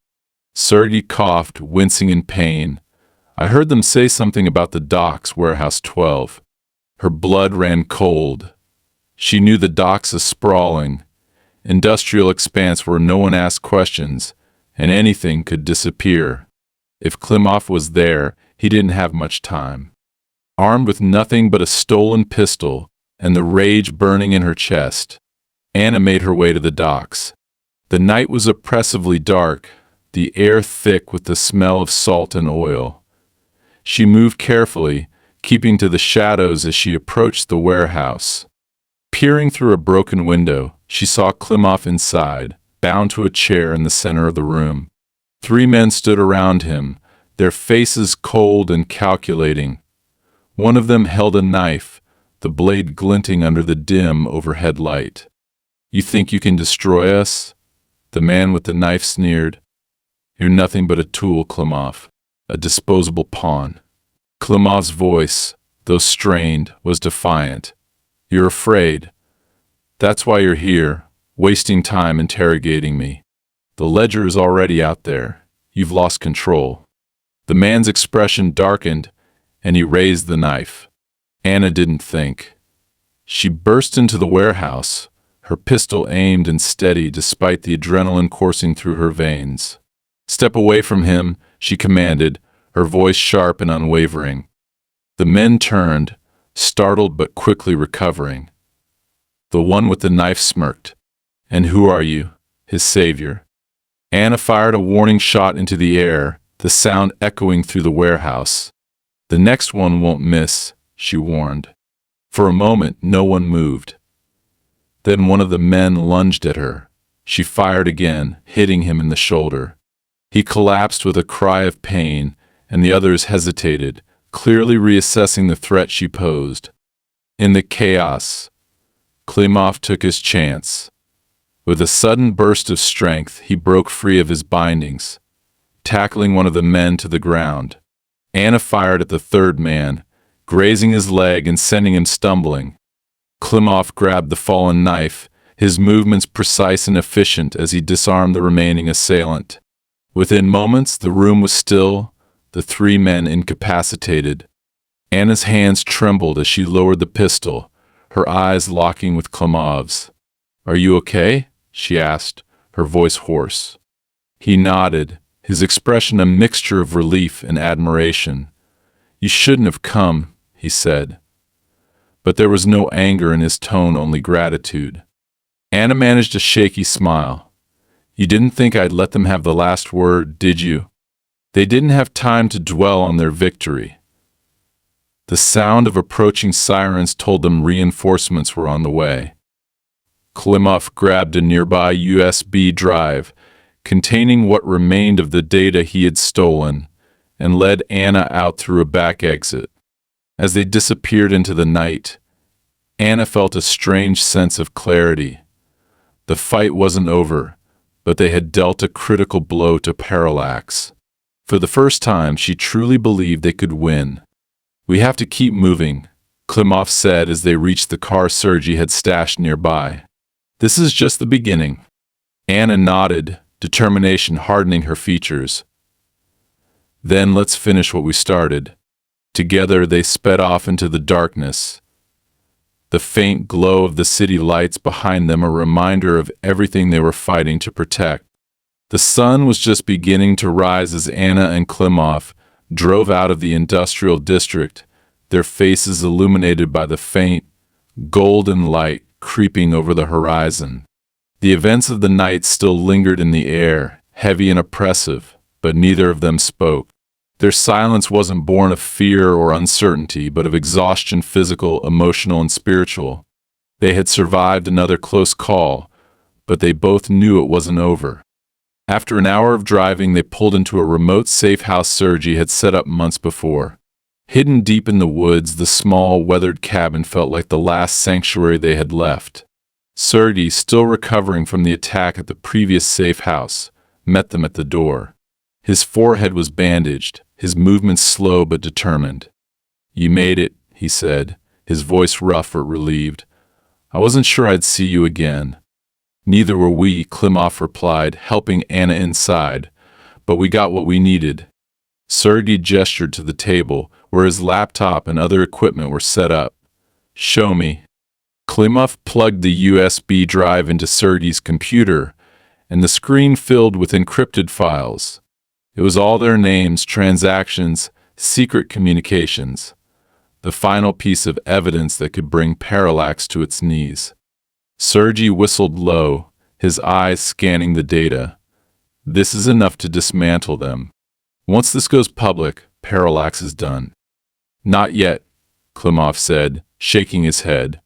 [SPEAKER 1] Sergei coughed, wincing in pain. "I heard them say something about the docks, warehouse 12. Her blood ran cold. She knew the docks a sprawling, industrial expanse where no one asked questions, and anything could disappear. If Klimov was there, he didn't have much time. Armed with nothing but a stolen pistol and the rage burning in her chest, Anna made her way to the docks. The night was oppressively dark, the air thick with the smell of salt and oil. She moved carefully, keeping to the shadows as she approached the warehouse. Peering through a broken window, she saw Klimov inside, bound to a chair in the center of the room. 3 men stood around him, their faces cold and calculating. One of them held a knife, the blade glinting under the dim overhead light. "You think you can destroy us?" The man with the knife sneered. "You're nothing but a tool, Klimov, a disposable pawn." Klimov's voice, though strained, was defiant. "You're afraid. That's why you're here, wasting time interrogating me. The ledger is already out there. You've lost control." The man's expression darkened, and he raised the knife. Anna didn't think. She burst into the warehouse, her pistol aimed and steady despite the adrenaline coursing through her veins. "Step away from him," she commanded, her voice sharp and unwavering. The men turned, startled but quickly recovering. The one with the knife smirked. "And who are you?" His savior. Anna fired a warning shot into the air, the sound echoing through the warehouse. "The next one won't miss," she warned. For a moment, no one moved. Then one of the men lunged at her. She fired again, hitting him in the shoulder. He collapsed with a cry of pain, and the others hesitated, clearly reassessing the threat she posed. In the chaos, Klimov took his chance. With a sudden burst of strength, he broke free of his bindings, tackling one of the men to the ground. Anna fired at the third man, grazing his leg and sending him stumbling. Klimov grabbed the fallen knife, his movements precise and efficient as he disarmed the remaining assailant. Within moments, the room was still, the three men incapacitated. Anna's hands trembled as she lowered the pistol, her eyes locking with Klimov's. "Are you okay?" she asked, her voice hoarse. He nodded, his expression a mixture of relief and admiration. "You shouldn't have come," he said. But there was no anger in his tone, only gratitude. Anna managed a shaky smile. "You didn't think I'd let them have the last word, did you?" They didn't have time to dwell on their victory. The sound of approaching sirens told them reinforcements were on the way. Klimov grabbed a nearby USB drive containing what remained of the data he had stolen and led Anna out through a back exit. As they disappeared into the night, Anna felt a strange sense of clarity. The fight wasn't over, but they had dealt a critical blow to Parallax. For the first time, she truly believed they could win. "We have to keep moving," Klimov said as they reached the car Sergei had stashed nearby. "This is just the beginning." Anna nodded, determination hardening her features. "Then let's finish what we started." Together they sped off into the darkness. The faint glow of the city lights behind them a reminder of everything they were fighting to protect. The sun was just beginning to rise as Anna and Klimov drove out of the industrial district, their faces illuminated by the faint, golden light creeping over the horizon. The events of the night still lingered in the air, heavy and oppressive, but neither of them spoke. Their silence wasn't born of fear or uncertainty, but of exhaustion, physical, emotional, and spiritual. They had survived another close call, but they both knew it wasn't over. After an hour of driving, they pulled into a remote safe house Sergei had set up months before. Hidden deep in the woods, the small, weathered cabin felt like the last sanctuary they had left. Sergei, still recovering from the attack at the previous safe house, met them at the door. His forehead was bandaged, his movements slow but determined. "You made it," he said, his voice rough or relieved. "I wasn't sure I'd see you again." "Neither were we," Klimov replied, helping Anna inside, "but we got what we needed." Sergei gestured to the table, where his laptop and other equipment were set up. "Show me." Klimov plugged the USB drive into Sergei's computer, and the screen filled with encrypted files. It was all their names, transactions, secret communications. The final piece of evidence that could bring Parallax to its knees. Sergei whistled low, his eyes scanning the data. "This is enough to dismantle them. Once this goes public, Parallax is done." "Not yet," Klimov said, shaking his head.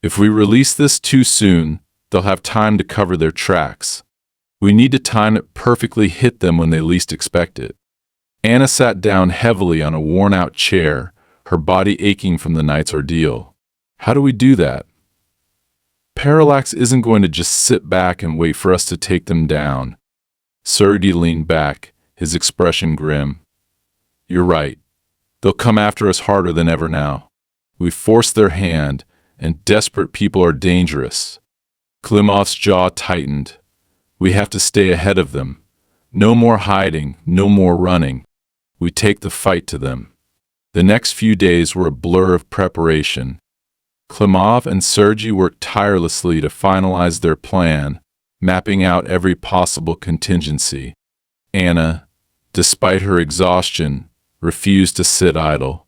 [SPEAKER 1] "If we release this too soon, they'll have time to cover their tracks. We need to time it perfectly, hit them when they least expect it." Anna sat down heavily on a worn-out chair, her body aching from the night's ordeal. "How do we do that? Parallax isn't going to just sit back and wait for us to take them down." Sergei leaned back, his expression grim. "You're right. They'll come after us harder than ever now. We've forced their hand, and desperate people are dangerous." Klimov's jaw tightened. "We have to stay ahead of them. No more hiding, no more running. We take the fight to them." The next few days were a blur of preparation. Klimov and Sergei worked tirelessly to finalize their plan, mapping out every possible contingency. Anna, despite her exhaustion, refused to sit idle.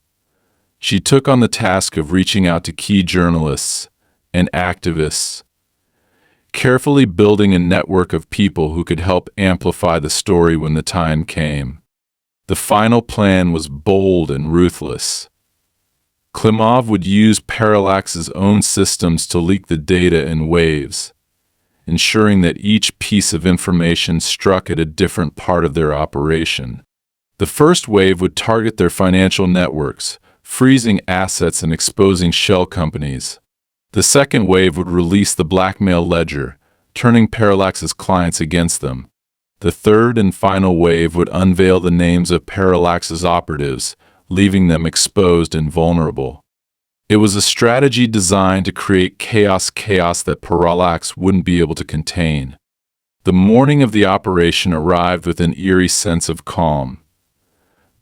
[SPEAKER 1] She took on the task of reaching out to key journalists and activists, carefully building a network of people who could help amplify the story when the time came. The final plan was bold and ruthless. Klimov would use Parallax's own systems to leak the data in waves, ensuring that each piece of information struck at a different part of their operation. The first wave would target their financial networks, freezing assets and exposing shell companies. The second wave would release the blackmail ledger, turning Parallax's clients against them. The third and final wave would unveil the names of Parallax's operatives, leaving them exposed and vulnerable. It was a strategy designed to create chaos that Parallax wouldn't be able to contain. The morning of the operation arrived with an eerie sense of calm.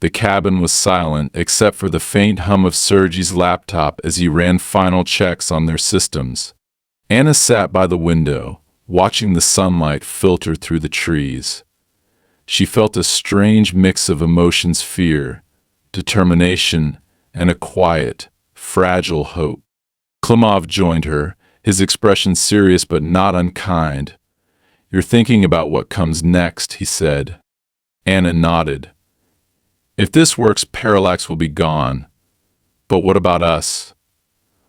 [SPEAKER 1] The cabin was silent except for the faint hum of Sergei's laptop as he ran final checks on their systems. Anna sat by the window, watching the sunlight filter through the trees. She felt a strange mix of emotions: fear, determination, and a quiet, fragile hope. Klimov joined her, his expression serious but not unkind. "You're thinking about what comes next," he said. Anna nodded. "If this works, Parallax will be gone. But what about us?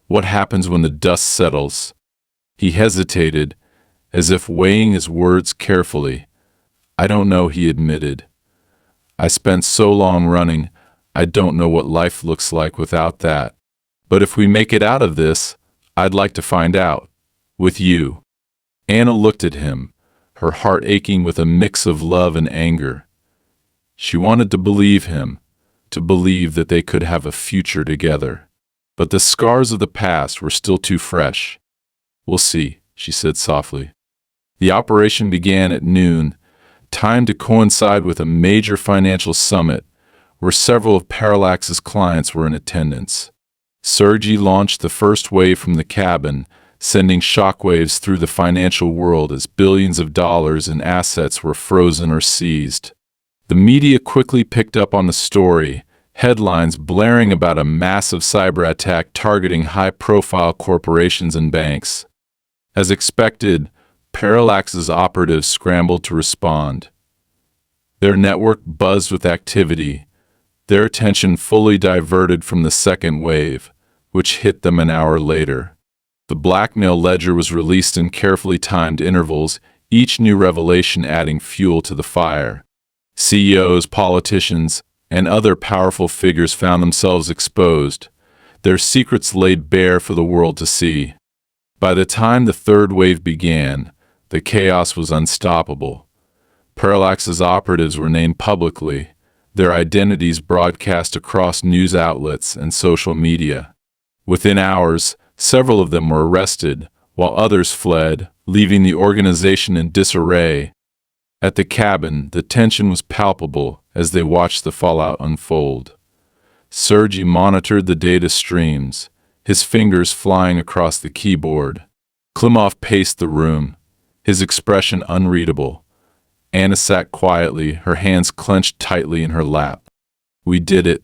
[SPEAKER 1] What happens when the dust settles?" He hesitated, as if weighing his words carefully. "I don't know," he admitted. "I spent so long running, I don't know what life looks like without that. But if we make it out of this, I'd like to find out. With you." Anna looked at him, her heart aching with a mix of love and anger. She wanted to believe him, to believe that they could have a future together. But the scars of the past were still too fresh. "We'll see," she said softly. The operation began at noon, timed to coincide with a major financial summit, where several of Parallax's clients were in attendance. Sergei launched the first wave from the cabin, sending shockwaves through the financial world as billions of dollars in assets were frozen or seized. The media quickly picked up on the story, headlines blaring about a massive cyber attack targeting high-profile corporations and banks. As expected, Parallax's operatives scrambled to respond. Their network buzzed with activity, their attention fully diverted from the second wave, which hit them an hour later. The blackmail ledger was released in carefully timed intervals, each new revelation adding fuel to the fire. CEOs, politicians, and other powerful figures found themselves exposed, their secrets laid bare for the world to see. By the time the third wave began, the chaos was unstoppable. Parallax's operatives were named publicly, their identities broadcast across news outlets and social media. Within hours, several of them were arrested, while others fled, leaving the organization in disarray. At the cabin, the tension was palpable as they watched the fallout unfold. Sergei monitored the data streams, his fingers flying across the keyboard. Klimov paced the room, his expression unreadable. Anna sat quietly, her hands clenched tightly in her lap. "We did it,"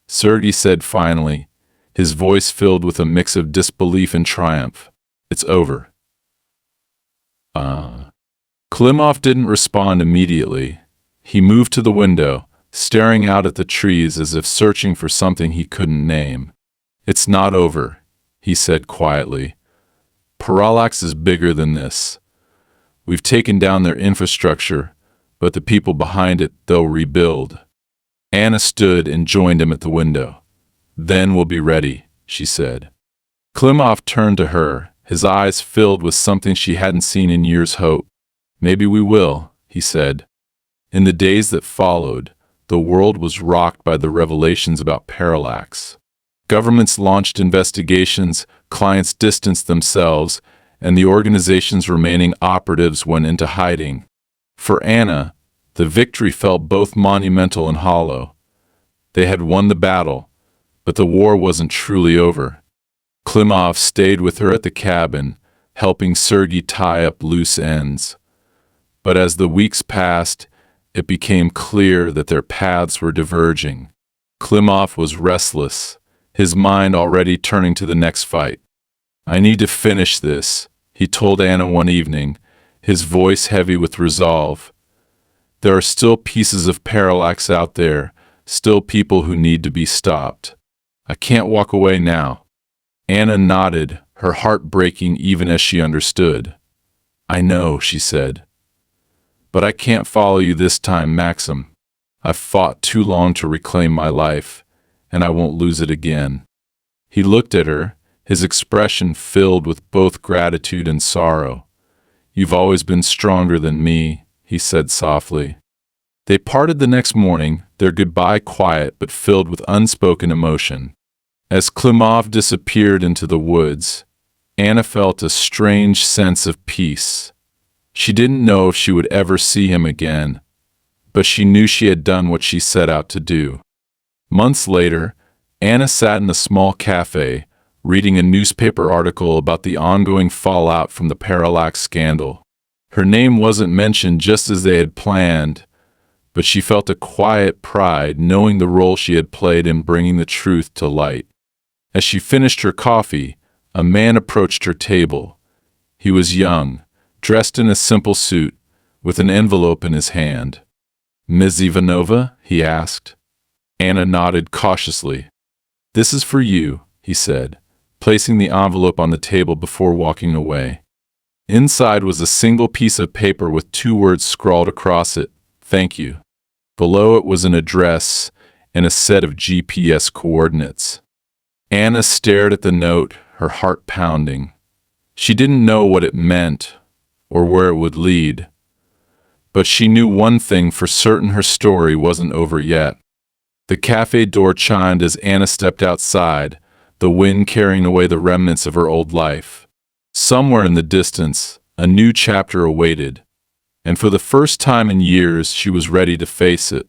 [SPEAKER 1] Sergei said finally, his voice filled with a mix of disbelief and triumph. "It's over." Klimov didn't respond immediately. He moved to the window, staring out at the trees as if searching for something he couldn't name. "It's not over," he said quietly. "Parallax is bigger than this. We've taken down their infrastructure, but the people behind it, they'll rebuild." Anna stood and joined him at the window. "Then we'll be ready," she said. Klimov turned to her, his eyes filled with something she hadn't seen in years: hope. "Maybe we will," he said. In the days that followed, the world was rocked by the revelations about Parallax. Governments launched investigations, clients distanced themselves, and the organization's remaining operatives went into hiding. For Anna, the victory felt both monumental and hollow. They had won the battle, but the war wasn't truly over. Klimov stayed with her at the cabin, helping Sergei tie up loose ends. But as the weeks passed, it became clear that their paths were diverging. Klimov was restless, his mind already turning to the next fight. "I need to finish this," he told Anna one evening, his voice heavy with resolve. "There are still pieces of Parallax out there, still people who need to be stopped. I can't walk away now." Anna nodded, her heart breaking even as she understood. "I know," she said. "But I can't follow you this time, Maxim. I've fought too long to reclaim my life, and I won't lose it again." He looked at her, his expression filled with both gratitude and sorrow. "You've always been stronger than me," he said softly. They parted the next morning, their goodbye quiet but filled with unspoken emotion. As Klimov disappeared into the woods, Anna felt a strange sense of peace. She didn't know if she would ever see him again, but she knew she had done what she set out to do. Months later, Anna sat in a small cafe, reading a newspaper article about the ongoing fallout from the Parallax scandal. Her name wasn't mentioned just as they had planned, but she felt a quiet pride knowing the role she had played in bringing the truth to light. As she finished her coffee, a man approached her table. He was young, dressed in a simple suit, with an envelope in his hand. "Ms. Ivanova?" he asked. Anna nodded cautiously. "This is for you," he said, placing the envelope on the table before walking away. Inside was a single piece of paper with 2 words scrawled across it: "Thank you." Below it was an address and a set of GPS coordinates. Anna stared at the note, her heart pounding. She didn't know what it meant or where it would lead, but she knew one thing for certain: her story wasn't over yet. The cafe door chimed as Anna stepped outside, the wind carrying away the remnants of her old life. Somewhere in the distance, a new chapter awaited, and for the first time in years she was ready to face it.